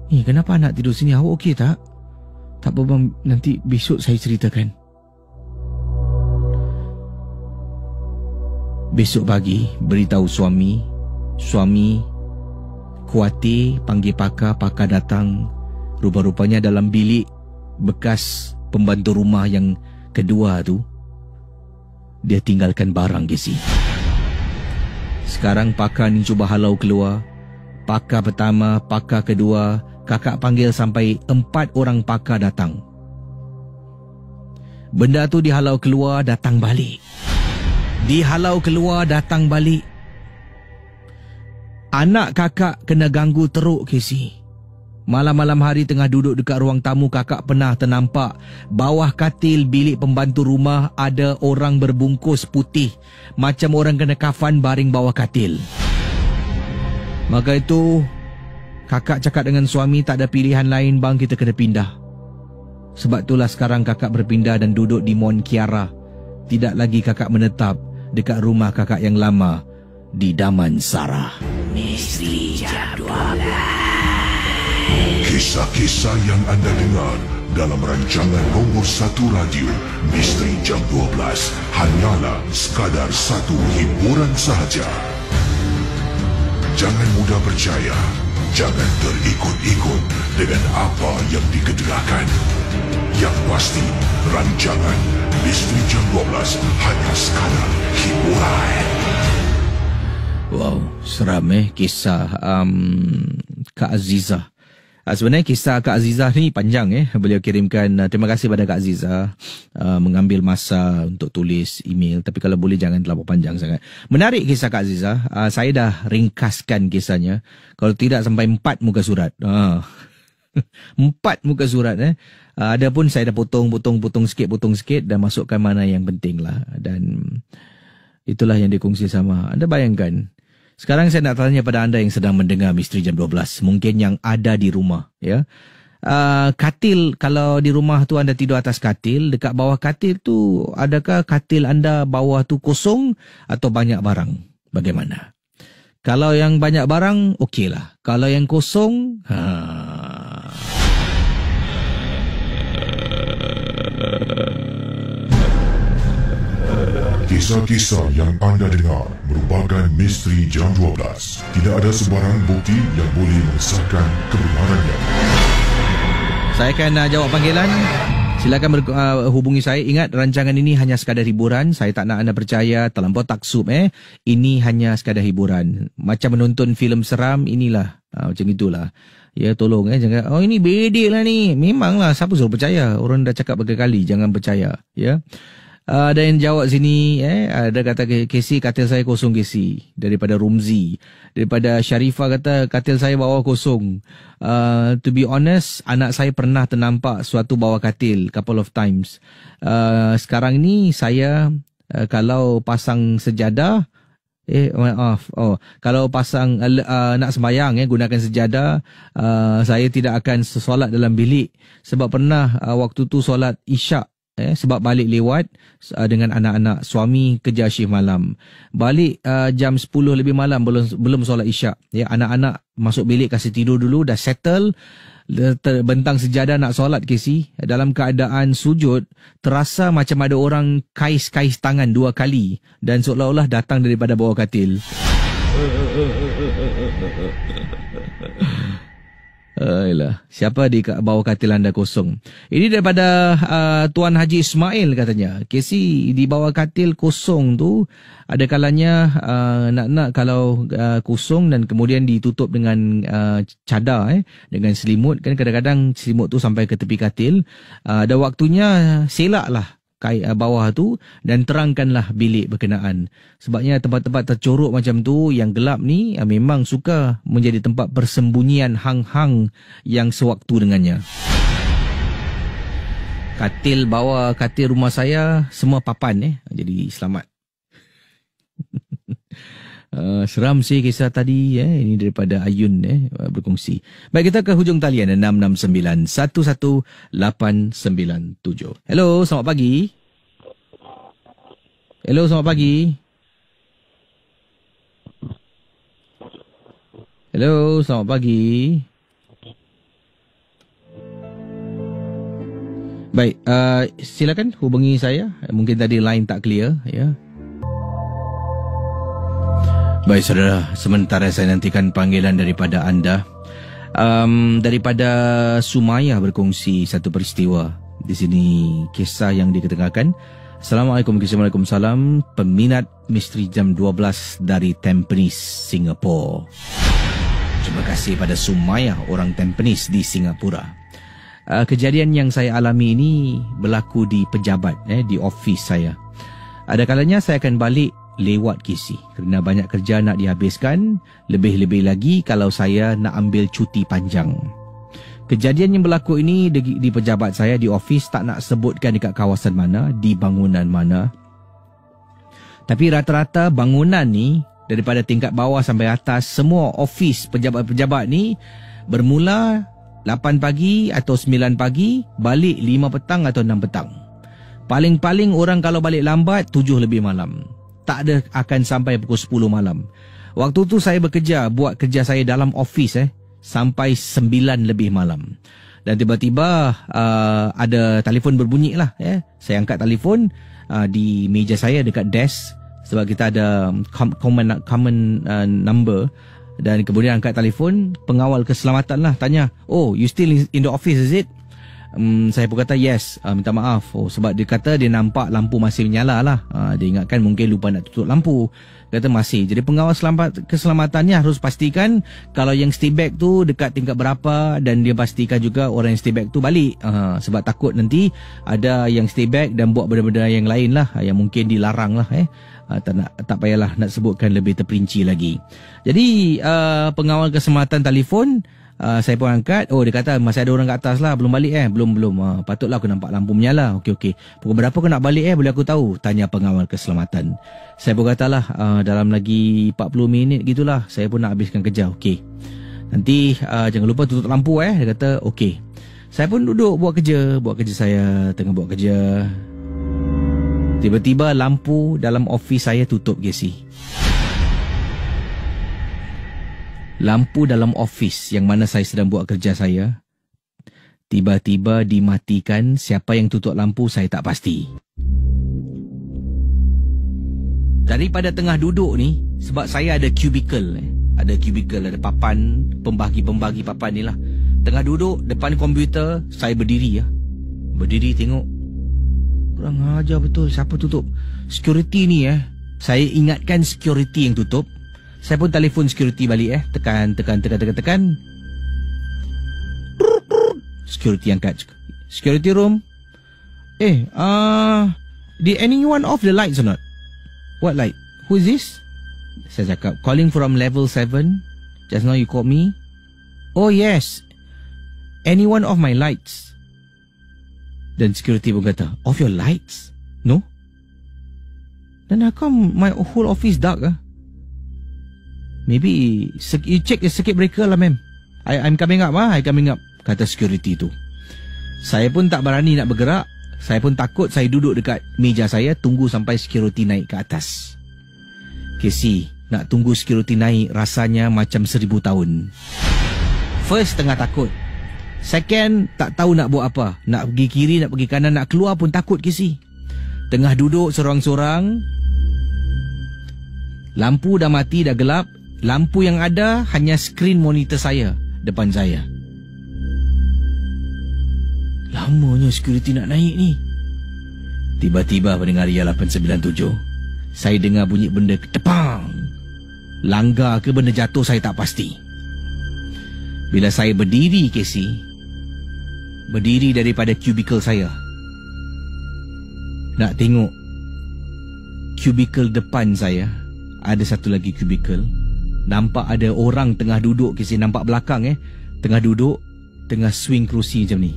Ni kenapa anak tidur sini? Awak okey tak? Tak apa bang, nanti besok saya ceritakan. Besok pagi beritahu suami. Suami khawatir, panggil pakar datang. Rupa-rupanya dalam bilik bekas pembantu rumah yang kedua tu, dia tinggalkan barang Casey. Sekarang pakar ni cuba halau keluar. Pakar pertama, pakar kedua, kakak panggil sampai 4 orang pakar datang. Benda tu dihalau keluar, datang balik. Dihalau keluar, datang balik. Anak kakak kena ganggu teruk Casey. Malam-malam hari tengah duduk dekat ruang tamu, kakak pernah ternampak bawah katil bilik pembantu rumah ada orang berbungkus putih, macam orang kena kafan baring bawah katil. Maka itu kakak cakap dengan suami, tak ada pilihan lain bang, kita kena pindah. Sebab itulah sekarang kakak berpindah dan duduk di Mount Kiara. Tidak lagi kakak menetap dekat rumah kakak yang lama di Damansara. Misteri Jam 12. Kisah-kisah yang anda dengar dalam rancangan nombor 1 radio Misteri Jam 12 hanyalah sekadar satu hiburan sahaja. Jangan mudah percaya, jangan terikut-ikut dengan apa yang dikedengarkan. Yang pasti, rancangan Misteri Jam 12 hanya sekadar hiburan. Wow, seram kisah Kak Azizah. Sebenarnya kisah Kak Azizah ni panjang Beliau kirimkan, terima kasih pada Kak Azizah mengambil masa untuk tulis email. Tapi kalau boleh jangan terlalu panjang sangat. Menarik kisah Kak Azizah. Saya dah ringkaskan kisahnya. Kalau tidak sampai 4 muka surat. 4 muka surat Adapun saya dah potong sikit dan masukkan mana yang penting lah. Dan itulah yang dikongsi sama. Anda bayangkan, sekarang saya nak tanya pada anda yang sedang mendengar Misteri Jam 12. Mungkin yang ada di rumah. Katil, kalau di rumah tu anda tidur atas katil, dekat bawah katil tu, adakah katil anda bawah tu kosong atau banyak barang? Bagaimana? Kalau yang banyak barang, okey lah. Kalau yang kosong, Kisah-kisah yang anda dengar merupakan Misteri Jam 12. Tidak ada sebarang bukti yang boleh mengesahkan kebenarannya. Saya akan jawab panggilan. Silakan hubungi saya. Ingat, rancangan ini hanya sekadar hiburan. Saya tak nak anda percaya terlampau taksub. Ini hanya sekadar hiburan. Macam menonton filem seram, inilah. Macam itulah. Ya, tolong jangan, oh ini bedek lah ni. Memanglah, siapa suruh percaya? Orang dah cakap berkali-kali, jangan percaya. Ya. Ada yang jawab sini, ada kata Casey, katil saya kosong Casey. Daripada Rumzi. Daripada Sharifah kata, katil saya bawah kosong. To be honest, anak saya pernah ternampak suatu bawah katil couple of times. Sekarang ni saya kalau pasang sejadah, kalau pasang nak sembahyang gunakan sejadah, saya tidak akan solat dalam bilik. Sebab pernah waktu tu solat isyak, sebab balik lewat dengan anak-anak, suami kerja shift malam. Balik jam 10 lebih malam, belum solat isyak. Anak-anak masuk bilik kasih tidur dulu, dah settle, bentang sejadah nak solat Casey. Dalam keadaan sujud, terasa macam ada orang kais-kais tangan 2 kali dan seolah-olah datang daripada bawah katil. Ayolah, siapa di bawah katil anda kosong? Ini daripada Tuan Haji Ismail katanya. Casey, di bawah katil kosong tu ada kalanya nak kalau kosong dan kemudian ditutup dengan cadar dengan selimut, kan kadang-kadang selimut tu sampai ke tepi katil. Ada waktunya selaklah bawah tu dan terangkanlah bilik berkenaan. Sebabnya tempat-tempat tercorok macam tu yang gelap ni memang suka menjadi tempat persembunyian hang-hang yang sewaktu dengannya. Katil bawah katil rumah saya semua papan jadi selamat. Seram sih kisah tadi ini daripada Ayun berkongsi. Baik, kita ke hujung talian 669-11897. Hello, selamat pagi. Hello, selamat pagi. Hello, selamat pagi. Baik, silakan hubungi saya. Mungkin tadi line tak clear ya. Baik saudara, sementara saya nantikan panggilan daripada anda. Daripada Sumayah berkongsi satu peristiwa. Di sini kisah yang diketengahkan. Assalamualaikum, Waalaikumsalam. Peminat misteri jam 12 dari Tampines, Singapura. Terima kasih pada Sumayah, orang Tampines di Singapura. Kejadian yang saya alami ini berlaku di pejabat, di office saya. Ada kalanya saya akan balik lewat KC kerana banyak kerja nak dihabiskan, lebih-lebih lagi kalau saya nak ambil cuti panjang. Kejadian yang berlaku ini di pejabat saya di office, tak nak sebutkan dekat kawasan mana, di bangunan mana. Tapi rata-rata bangunan ni daripada tingkat bawah sampai atas, semua office pejabat-pejabat ni bermula 8 pagi atau 9 pagi, balik 5 petang atau 6 petang. Paling-paling orang kalau balik lambat 7 lebih malam. Tak ada akan sampai pukul 10 malam. Waktu tu saya bekerja, buat kerja saya dalam office sampai 9 lebih malam. Dan tiba-tiba ada telefon berbunyi lah. Saya angkat telefon di meja saya dekat desk. Sebab kita ada common number. Dan kemudian angkat telefon, pengawal keselamatan lah tanya, "Oh, you still in the office, is it?" Saya pun kata yes, minta maaf. Sebab dia kata dia nampak lampu masih menyala lah. Dia ingatkan mungkin lupa nak tutup lampu. Kata masih. Jadi pengawal keselamatannya harus pastikan kalau yang stay back tu dekat tingkat berapa, dan dia pastikan juga orang yang stay back tu balik. Sebab takut nanti ada yang stay back dan buat benda-benda yang lain lah, yang mungkin dilarang lah. Tak payahlah nak sebutkan lebih terperinci lagi. Jadi pengawal keselamatan telefon, saya pun angkat. Dia kata masih ada orang kat atas lah, belum balik belum. Patutlah aku nampak lampu menyala. Okey. Pukul berapa aku nak balik boleh aku tahu? Tanya pengawal keselamatan. Saya pun katalah dalam lagi 40 minit gitulah, saya pun nak habiskan kerja. Okey. Nanti jangan lupa tutup lampu Dia kata okey. Saya pun duduk buat kerja saya, tengah buat kerja. Tiba-tiba lampu dalam office saya tutup, Casey. Lampu dalam office yang mana saya sedang buat kerja saya tiba-tiba dimatikan. Siapa yang tutup lampu saya tak pasti. Daripada tengah duduk ni, sebab saya ada cubicle, ada papan, pembagi papan ni lah. Tengah duduk depan komputer, saya berdiri Berdiri tengok. Kurang ajar betul, siapa tutup? Security ni saya ingatkan security yang tutup. Saya pun telefon security balik Tekan. Security angkat. Security room. Did anyone off the lights or not? What light? Who is this? Saya cakap, calling from level 7. Just now you called me. Oh yes. Anyone off my lights? Dan security pun kata, off your lights? No. Then how come my whole office dark Maybe you check the circuit breaker lah, ma'am. I'm coming up kata security tu. Saya pun tak berani nak bergerak. Saya pun takut. Saya duduk dekat meja saya, tunggu sampai security naik ke atas. Casey, nak tunggu security naik rasanya macam 1000 tahun. First, tengah takut. Second, tak tahu nak buat apa. Nak pergi kiri, nak pergi kanan, nak keluar pun takut, Casey. Tengah duduk sorang-sorang. Lampu dah mati, dah gelap. Lampu yang ada hanya skrin monitor saya depan saya. Lamanya security nak naik ni. Tiba-tiba pendengar Ria 897, saya dengar bunyi benda ketepang. Langgar ke benda jatuh saya tak pasti. Bila saya berdiri, Casey, berdiri daripada kubikel saya, nak tengok kubikel depan saya, ada satu lagi kubikel. Nampak ada orang tengah duduk, Casey, nampak belakang tengah duduk, tengah swing kerusi macam ni.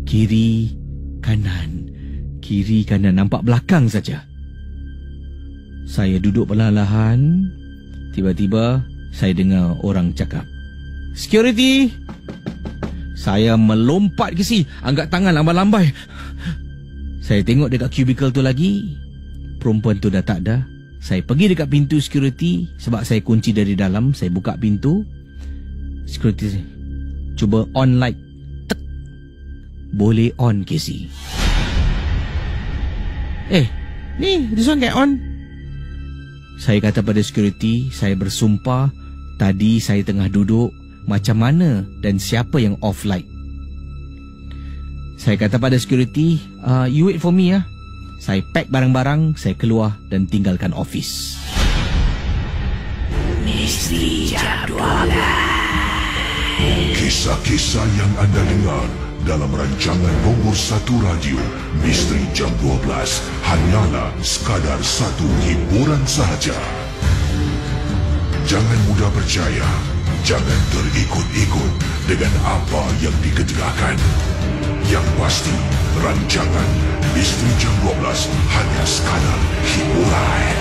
Kiri, kanan, nampak belakang saja. Saya duduk perlahan-lahan. Tiba-tiba saya dengar orang cakap, "Security!" Saya melompat ke sini, angkat tangan lambai-lambai. Saya tengok dekat kubikel tu lagi, perempuan tu dah tak ada. Saya pergi dekat pintu security sebab saya kunci dari dalam. Saya buka pintu. Security cuba on light. Tek. Boleh on, Casey. Ni, this one get on. Saya kata pada security, saya bersumpah tadi saya tengah duduk, macam mana dan siapa yang off light. Saya kata pada security, you wait for me ya. Saya pack barang-barang, saya keluar dan tinggalkan office. Misteri Jam 12. Kisah-kisah yang anda dengar dalam rancangan nombor 1 radio Misteri Jam 12 hanyalah sekadar satu hiburan sahaja. Jangan mudah percaya, jangan terikut-ikut dengan apa yang dikedengarkan. Yang pasti, rancangan Misteri Jam 12 hanya sekadar hiburan.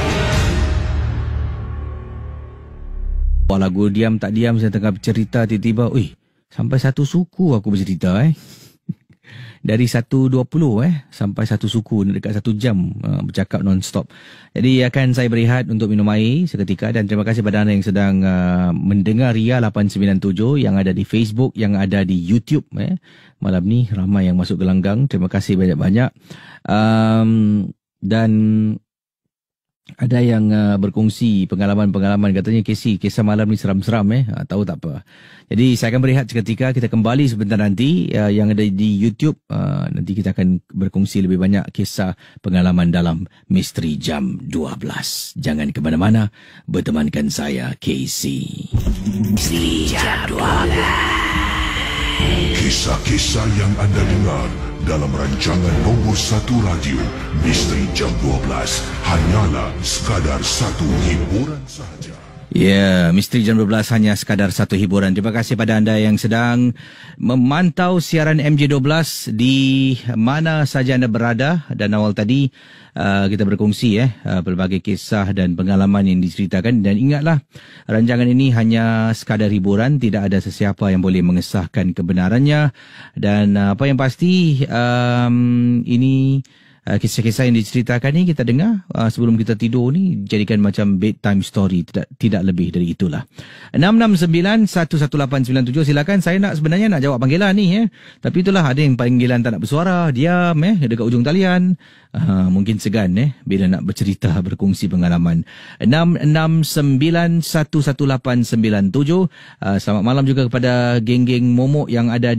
Lagu diam tak diam, saya tengah bercerita, tiba-tiba, sampai satu suku aku bercerita Dari 1.20 sampai satu suku dekat 1 jam bercakap non-stop. Jadi akan saya berehat untuk minum air seketika, dan terima kasih pada anda yang sedang mendengar Ria 897 yang ada di Facebook, yang ada di YouTube. Malam ni ramai yang masuk gelanggang. Terima kasih banyak-banyak. Dan ada yang berkongsi pengalaman-pengalaman, katanya Casey, kisah malam ni seram-seram tahu tak apa. Jadi saya akan berehat seketika, kita kembali sebentar nanti yang ada di YouTube. Nanti kita akan berkongsi lebih banyak kisah pengalaman dalam Misteri Jam 12. Jangan ke mana-mana, bertemankan saya Casey. Misteri Jam 12. Kisah-kisah yang anda dengar dalam rancangan nombor 1 radio Misteri Jam 12 hanyalah sekadar satu hiburan sahaja. Ya, Misteri Jam 12 hanya sekadar satu hiburan. Terima kasih pada anda yang sedang memantau siaran MJ12 di mana saja anda berada. Dan awal tadi kita berkongsi pelbagai kisah dan pengalaman yang diceritakan. Dan ingatlah, rancangan ini hanya sekadar hiburan, tidak ada sesiapa yang boleh mengesahkan kebenarannya. Dan apa yang pasti, ini kisah-kisah yang diceritakan ni kita dengar sebelum kita tidur ni, jadikan macam bedtime story, tidak lebih dari itulah. 669-11897, silakan. Saya sebenarnya nak jawab panggilan ni tapi itulah, ada yang panggilan tak nak bersuara, diam dekat ujung talian. Mungkin segan bila nak bercerita, berkongsi pengalaman. 669-11897. Selamat malam juga kepada geng-geng momok yang ada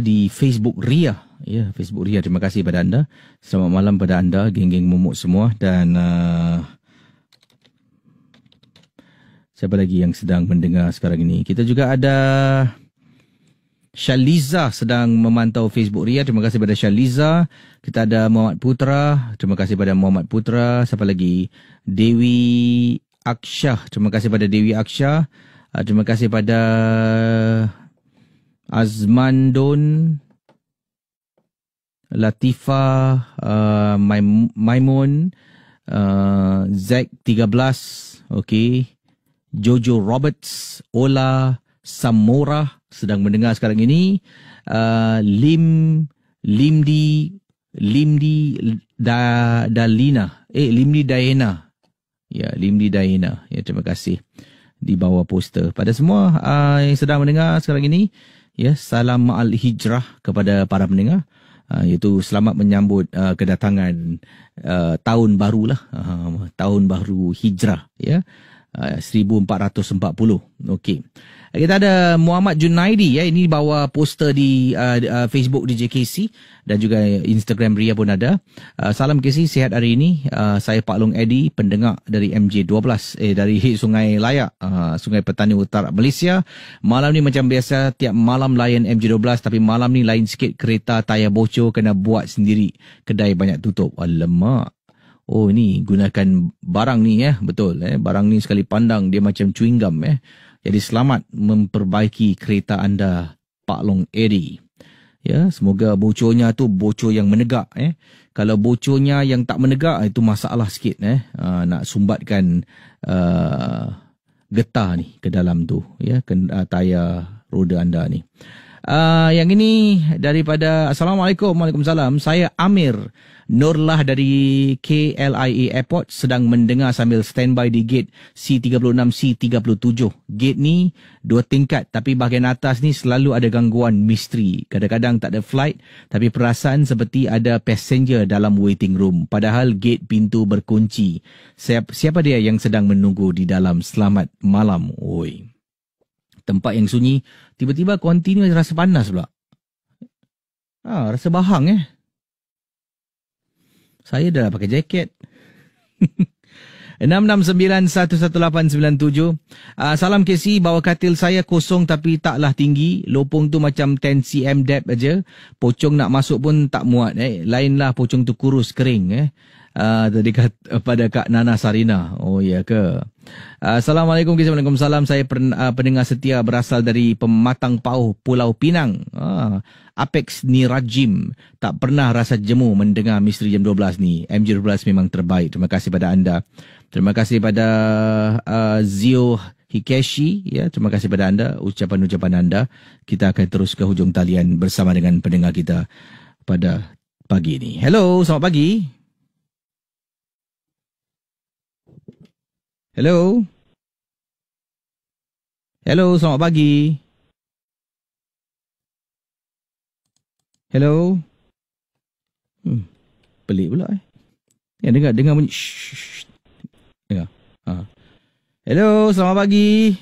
di Facebook Ria. Ya, Facebook Ria. Terima kasih pada anda. Selamat malam pada anda, geng-geng momok semua. Dan siapa lagi yang sedang mendengar sekarang ini? Kita juga ada Shaliza sedang memantau Facebook Ria. Terima kasih pada Shaliza. Kita ada Muhammad Putra. Terima kasih pada Muhammad Putra. Siapa lagi? Dewi Aksyah. Terima kasih pada Dewi Aksyah. Terima kasih pada Azmandon, Latifa, Maimun, Zack 13, Jojo Roberts, Ola Samora sedang mendengar sekarang ini. Limdi Dalina, Limdi Diana. Ya, Limdi Diana. Ya, terima kasih di bawah poster. Pada semua yang sedang mendengar sekarang ini, ya, salam ma'al hijrah kepada para pendengar, iaitu selamat menyambut kedatangan tahun baru lah, tahun baru hijrah, ya. 1440. Okey. Kita ada Muhammad Junaidi ya, ini bawa poster di Facebook di JKC dan juga Instagram Ria pun ada. Salam KC, sihat hari ini. Saya Pak Long Eddie, pendengar dari MJ12 dari Sungai Layak, Sungai Petani Utara Malaysia. Malam ni macam biasa tiap malam layan MJ12, tapi malam ni lain sikit, kereta tayar bocor, kena buat sendiri. Kedai banyak tutup. Alamak. Oh, ni gunakan barang ni betul barang ni sekali pandang dia macam chewing gum Jadi selamat memperbaiki kereta anda, Pak Long Eddie. Ya, semoga bocornya tu bocor yang menegak Kalau bocornya yang tak menegak, itu masalah sikit nak sumbatkan getah ni ke dalam tu tayar roda anda ni. Yang ini daripada Assalamualaikum. Waalaikumsalam. Saya Amir Nurlah dari KLIA Airport, sedang mendengar sambil standby di gate C36 C37. Gate ni 2 tingkat, tapi bahagian atas ni selalu ada gangguan misteri. Kadang-kadang tak ada flight, tapi perasan seperti ada passenger dalam waiting room, padahal gate pintu berkunci. Siapa dia yang sedang menunggu di dalam? Selamat malam. Oi, tempat yang sunyi, tiba-tiba continue rasa panas pula. Rasa bahang Saya dah pakai jaket. 669-11897. Salam KC, bawa katil saya kosong tapi taklah tinggi. Lopong tu macam 10 cm depth aja. Pocong nak masuk pun tak muat. Lainlah pocong tu kurus, kering. Tadi pada Kak Nana Sarina. Oh ya ke? Assalamualaikum, Waalaikumsalam. Saya pendengar setia berasal dari Pematang Pauh, Pulau Pinang. Apex ni Rajim. Tak pernah rasa jemu mendengar Misteri Jam 12 ni. MJ12 memang terbaik. Terima kasih pada anda. Terima kasih pada Zio Hikeshi. Ya, terima kasih pada anda, ucapan-ucapan anda. Kita akan terus ke hujung talian bersama dengan pendengar kita pada pagi ini. Hello, selamat pagi. Hello. Hello, selamat pagi. Hello. Pelik pula Ya, dengar bunyi shh. Dengar. Hello, selamat pagi.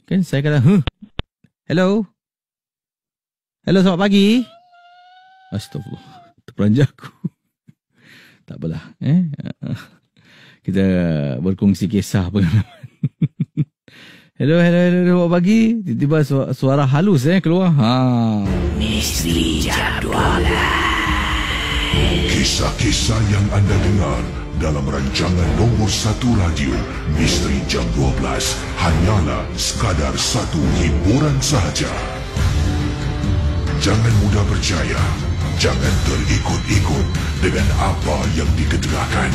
Kan saya kata Hello. Hello, selamat pagi. Astagfirullah, terperanjat aku. Tak apalah. Kita berkongsi kisah pengalaman. Hello, selamat pagi. Tiba-tiba suara halus keluar. Misteri Jam 12. Kisah-kisah yang anda dengar dalam rancangan nombor 1 radio Misteri Jam 12 hanyalah sekadar satu hiburan sahaja. Jangan mudah percaya. Jangan terikut-ikut dengan apa yang dikedengarkan.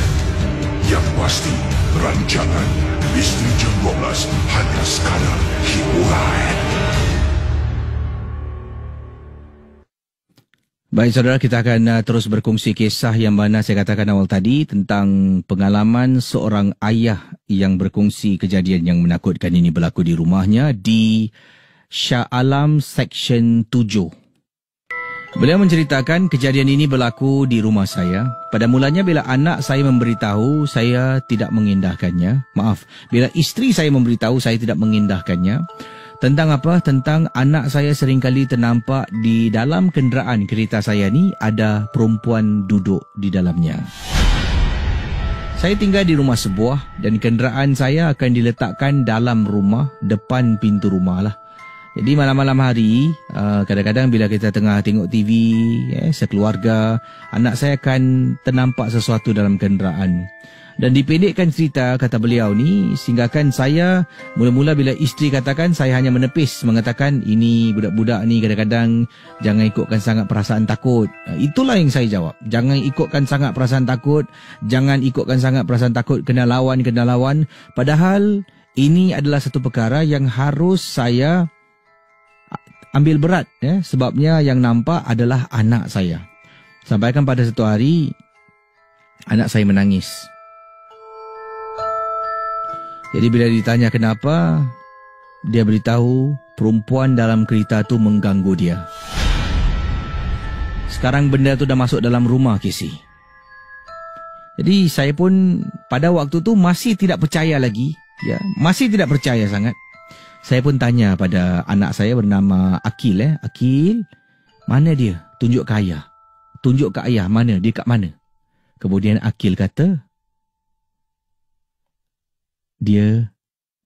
Yang pasti, rancangan Misteri Jam 12 hanya sekadar hiburan. Baik saudara, kita akan terus berkongsi kisah yang mana saya katakan awal tadi tentang pengalaman seorang ayah yang berkongsi kejadian yang menakutkan ini berlaku di rumahnya di Shah Alam Section 7. Beliau menceritakan kejadian ini berlaku di rumah saya. Pada mulanya bila anak saya memberitahu, saya tidak mengindahkannya. Maaf, bila isteri saya memberitahu, saya tidak mengindahkannya. Tentang apa? Tentang anak saya seringkali ternampak di dalam kenderaan kereta saya ni ada perempuan duduk di dalamnya. Saya tinggal di rumah sebuah dan kenderaan saya akan diletakkan dalam rumah, depan pintu rumah lah. Jadi malam-malam hari, kadang-kadang bila kita tengah tengok TV, sekeluarga, anak saya akan ternampak sesuatu dalam kenderaan. Dan dipendekkan cerita, kata beliau ni, sehinggakan saya, mula-mula bila isteri katakan, saya hanya menepis, mengatakan, ini budak-budak ni kadang-kadang jangan ikutkan sangat perasaan takut. Itulah yang saya jawab. Jangan ikutkan sangat perasaan takut, jangan ikutkan sangat perasaan takut, kena lawan. Padahal, ini adalah satu perkara yang harus saya ambil berat, sebabnya yang nampak adalah anak saya. Sampaikan pada satu hari, anak saya menangis. Jadi bila ditanya kenapa, dia beritahu perempuan dalam kereta tu mengganggu dia. Sekarang benda tu dah masuk dalam rumah, Casey. Jadi saya pun pada waktu tu masih tidak percaya lagi. Ya, masih tidak percaya sangat. Saya pun tanya pada anak saya bernama Akil. Akil, mana dia? Tunjuk ke ayah. Tunjuk ke ayah, mana? Dia kat mana? Kemudian Akil kata, dia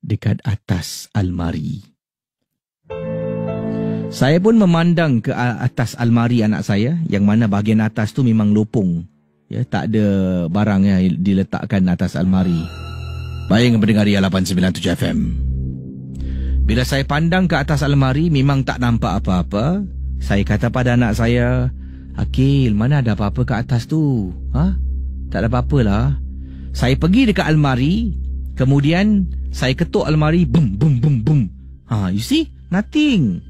dekat atas almari. Saya pun memandang ke atas almari anak saya, yang mana bahagian atas tu memang lopong. Ya, tak ada barang yang diletakkan atas almari. Baik pendengar Ria 897 FM. Bila saya pandang ke atas almari, memang tak nampak apa-apa. Saya kata pada anak saya, Akil, mana ada apa-apa ke atas tu? Tak ada apa-apa lah. Saya pergi dekat almari, kemudian saya ketuk almari, bum, bum, bum, bum. You see? Nothing.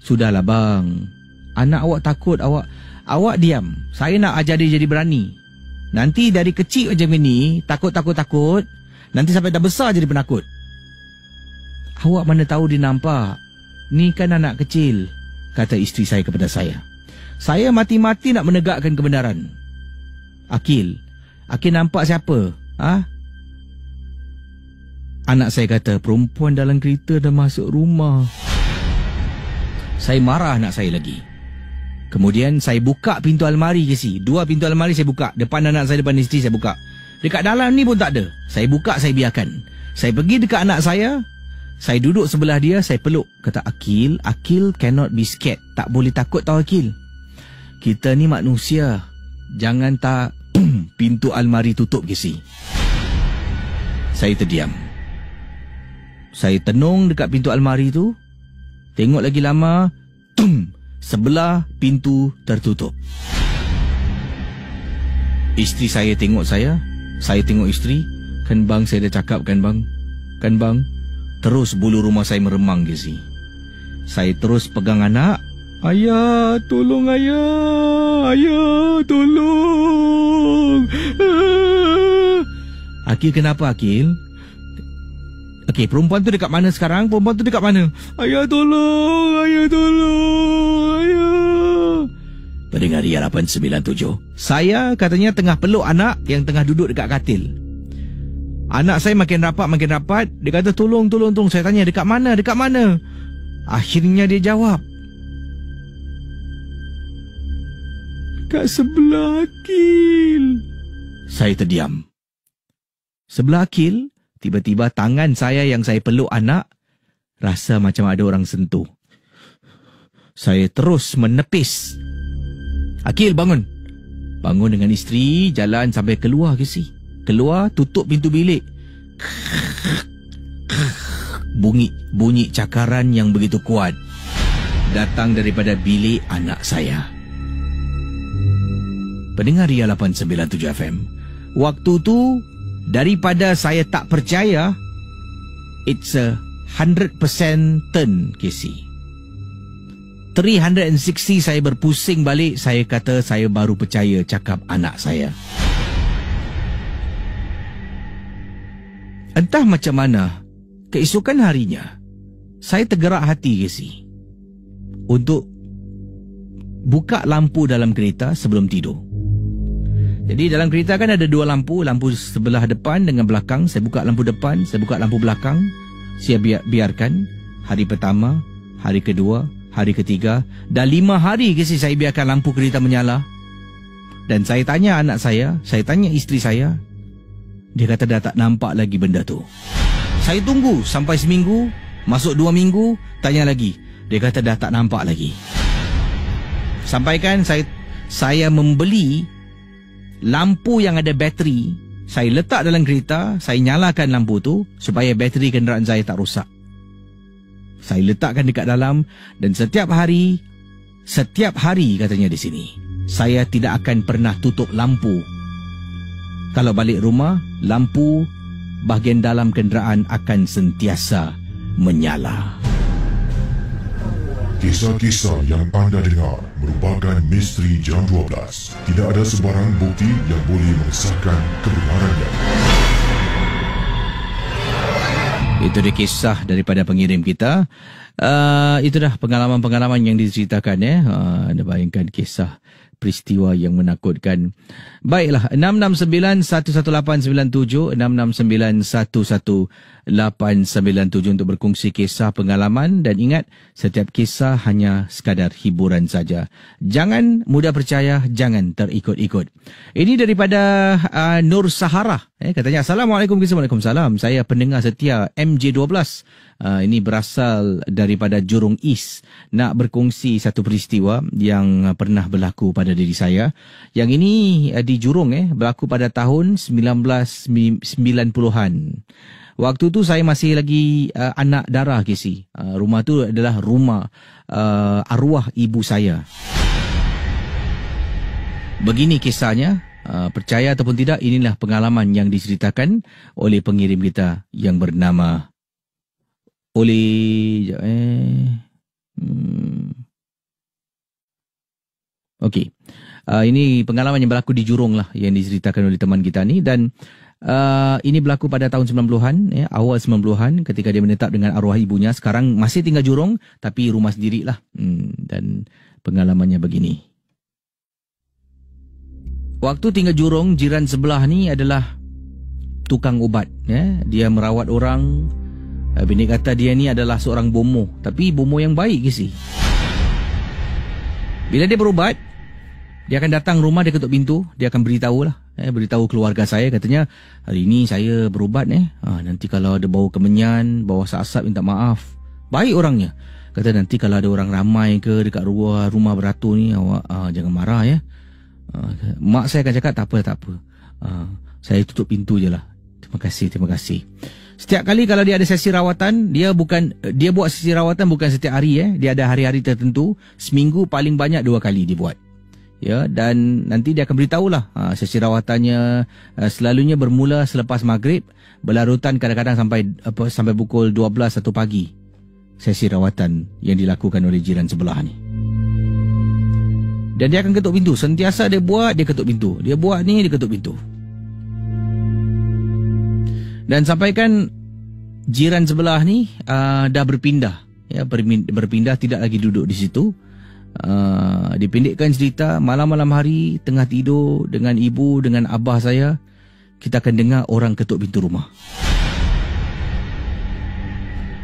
Sudahlah bang. Anak awak takut, awak diam. Saya nak ajar dia jadi berani. Nanti dari kecil macam ni, takut. Nanti sampai dah besar jadi penakut. Awak mana tahu dia nampak? Ni kan anak kecil, kata isteri saya kepada saya. Saya mati-mati nak menegakkan kebenaran. Akil nampak siapa? Anak saya kata, perempuan dalam kereta dah masuk rumah. Saya marah anak saya lagi. Kemudian saya buka pintu almari, Casey. 2 pintu almari saya buka. Depan anak saya, depan isteri saya buka. Dekat dalam ni pun tak ada. Saya buka, saya biarkan. Saya pergi dekat anak saya. Saya duduk sebelah dia, saya peluk. Kata, Akil cannot be scared. Tak boleh takut tau Akil. Kita ni manusia. Jangan tak pintu almari tutup, Casey. Saya terdiam. Saya tenung dekat pintu almari tu. Tengok lagi lama, sebelah pintu tertutup. Isteri saya tengok saya tengok isteri. Kan bang, saya dah cakap kan bang. Terus bulu rumah saya meremang, Casey. Saya terus pegang anak. Ayah, tolong ayah. Ayah, tolong. Akil, kenapa Akil? Okey, perempuan tu dekat mana sekarang? Ayah, tolong. Ayah. Pendengar Ria 897. Saya katanya tengah peluk anak yang tengah duduk dekat katil. Anak saya makin rapat. Dia kata, tolong. Saya tanya, dekat mana? Akhirnya dia jawab, kat sebelah Akil. Saya terdiam. Sebelah Akil, tiba-tiba tangan saya yang saya peluk anak, rasa macam ada orang sentuh. Saya terus menepis. Akil, bangun. Bangun dengan isteri, jalan sampai keluar, Casey. Keluar, tutup pintu bilik. Bunyi cakaran yang begitu kuat datang daripada bilik anak saya. Pendengar Ria 897 FM. Waktu tu, daripada saya tak percaya, it's a 100% turn, Casey. 360 saya berpusing balik. Saya kata saya baru percaya cakap anak saya. Entah macam mana, keesokan harinya, saya tergerak hati, Casey, untuk buka lampu dalam kereta sebelum tidur. Jadi dalam kereta kan ada 2 lampu. Lampu sebelah depan dengan belakang. Saya buka lampu depan, saya buka lampu belakang. Saya biarkan. Hari pertama, hari kedua, hari ketiga, dah 5 hari Casey saya biarkan lampu kereta menyala. Dan saya tanya anak saya tanya isteri saya. Dia kata dah tak nampak lagi benda tu. Saya tunggu sampai seminggu, masuk 2 minggu, tanya lagi. Dia kata dah tak nampak lagi. Sampaikan saya membeli lampu yang ada bateri. Saya letak dalam kereta, saya nyalakan lampu tu supaya bateri kenderaan saya tak rosak. Saya letakkan dekat dalam, dan setiap hari katanya di sini, saya tidak akan pernah tutup lampu. Kalau balik rumah, lampu bahagian dalam kenderaan akan sentiasa menyala. Kisah-kisah yang anda dengar merupakan misteri jam 12. Tidak ada sebarang bukti yang boleh mengesahkan kebenarannya. Itu dia kisah daripada pengirim kita. Itu dah pengalaman-pengalaman yang diceritakan ya. Anda bayangkan kisah peristiwa yang menakutkan. Baiklah, 669-11897, 669-11897 untuk berkongsi kisah pengalaman. Dan ingat, setiap kisah hanya sekadar hiburan saja. Jangan mudah percaya, jangan terikut-ikut. Ini daripada Nur Sahara. Katanya, Assalamualaikum, Waalaikumsalam. Saya pendengar setia MJ12. Ini berasal daripada Jurong East. Nak berkongsi satu peristiwa yang pernah berlaku pada diri saya. Yang ini di Jurong berlaku pada tahun 1990-an. Waktu tu saya masih lagi anak dara, Casey. Rumah tu adalah rumah arwah ibu saya. Begini kisahnya. Percaya ataupun tidak, inilah pengalaman yang diceritakan oleh pengirim kita yang bernama Okey. Ini pengalaman yang berlaku di Jurong lah, yang diceritakan oleh teman kita ni. Dan ini berlaku pada tahun 90-an, awal 90-an, ketika dia menetap dengan arwah ibunya. Sekarang masih tinggal Jurong, tapi rumah sendiri lah. Dan pengalamannya begini. Waktu tinggal Jurong, jiran sebelah ni adalah tukang ubat. Dia merawat orang. Bini kata dia ni adalah seorang bomoh. Tapi bomoh yang baik ke sih. Bila dia berubat, dia akan datang rumah, dia ketuk pintu. Dia akan beritahu lah. Beritahu keluarga saya. Katanya, hari ni saya berubat. Nanti kalau ada bau kemenyan, bau asap, minta maaf. Baik orangnya. Kata nanti kalau ada orang ramai ke dekat rumah beratur ni, awak jangan marah ya. Mak saya akan cakap, tak apa. Saya tutup pintu je lah. Terima kasih. Setiap kali kalau dia ada sesi rawatan, dia buat sesi rawatan bukan setiap hari. Dia ada hari-hari tertentu. Seminggu paling banyak 2 kali dia buat. Ya, dan nanti dia akan beritahulah sesi rawatannya selalunya bermula selepas maghrib, berlarutan kadang-kadang sampai pukul 12 1 pagi. Sesi rawatan yang dilakukan oleh jiran sebelah ni. Dan dia akan ketuk pintu. Sentiasa dia buat, dia ketuk pintu. Dia buat ni, dia ketuk pintu. Dan sampaikan jiran sebelah ni dah berpindah. Berpindah, tidak lagi duduk di situ. Dipendekkan cerita, malam-malam hari tengah tidur dengan ibu, dengan abah saya, kita akan dengar orang ketuk pintu rumah.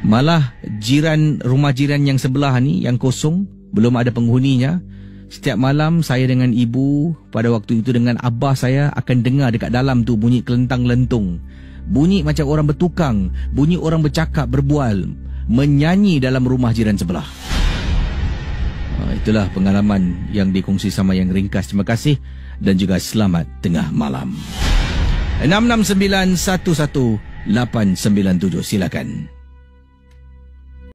Malah rumah jiran yang sebelah ni, yang kosong, belum ada penghuninya. Setiap malam saya dengan ibu, pada waktu itu dengan abah saya, akan dengar dekat dalam tu bunyi kelentang-lentung. Bunyi macam orang bertukang, bunyi orang bercakap, berbual, menyanyi dalam rumah jiran sebelah. Itulah pengalaman yang dikongsi sama yang ringkas. Terima kasih dan juga selamat tengah malam. 669-11897, silakan.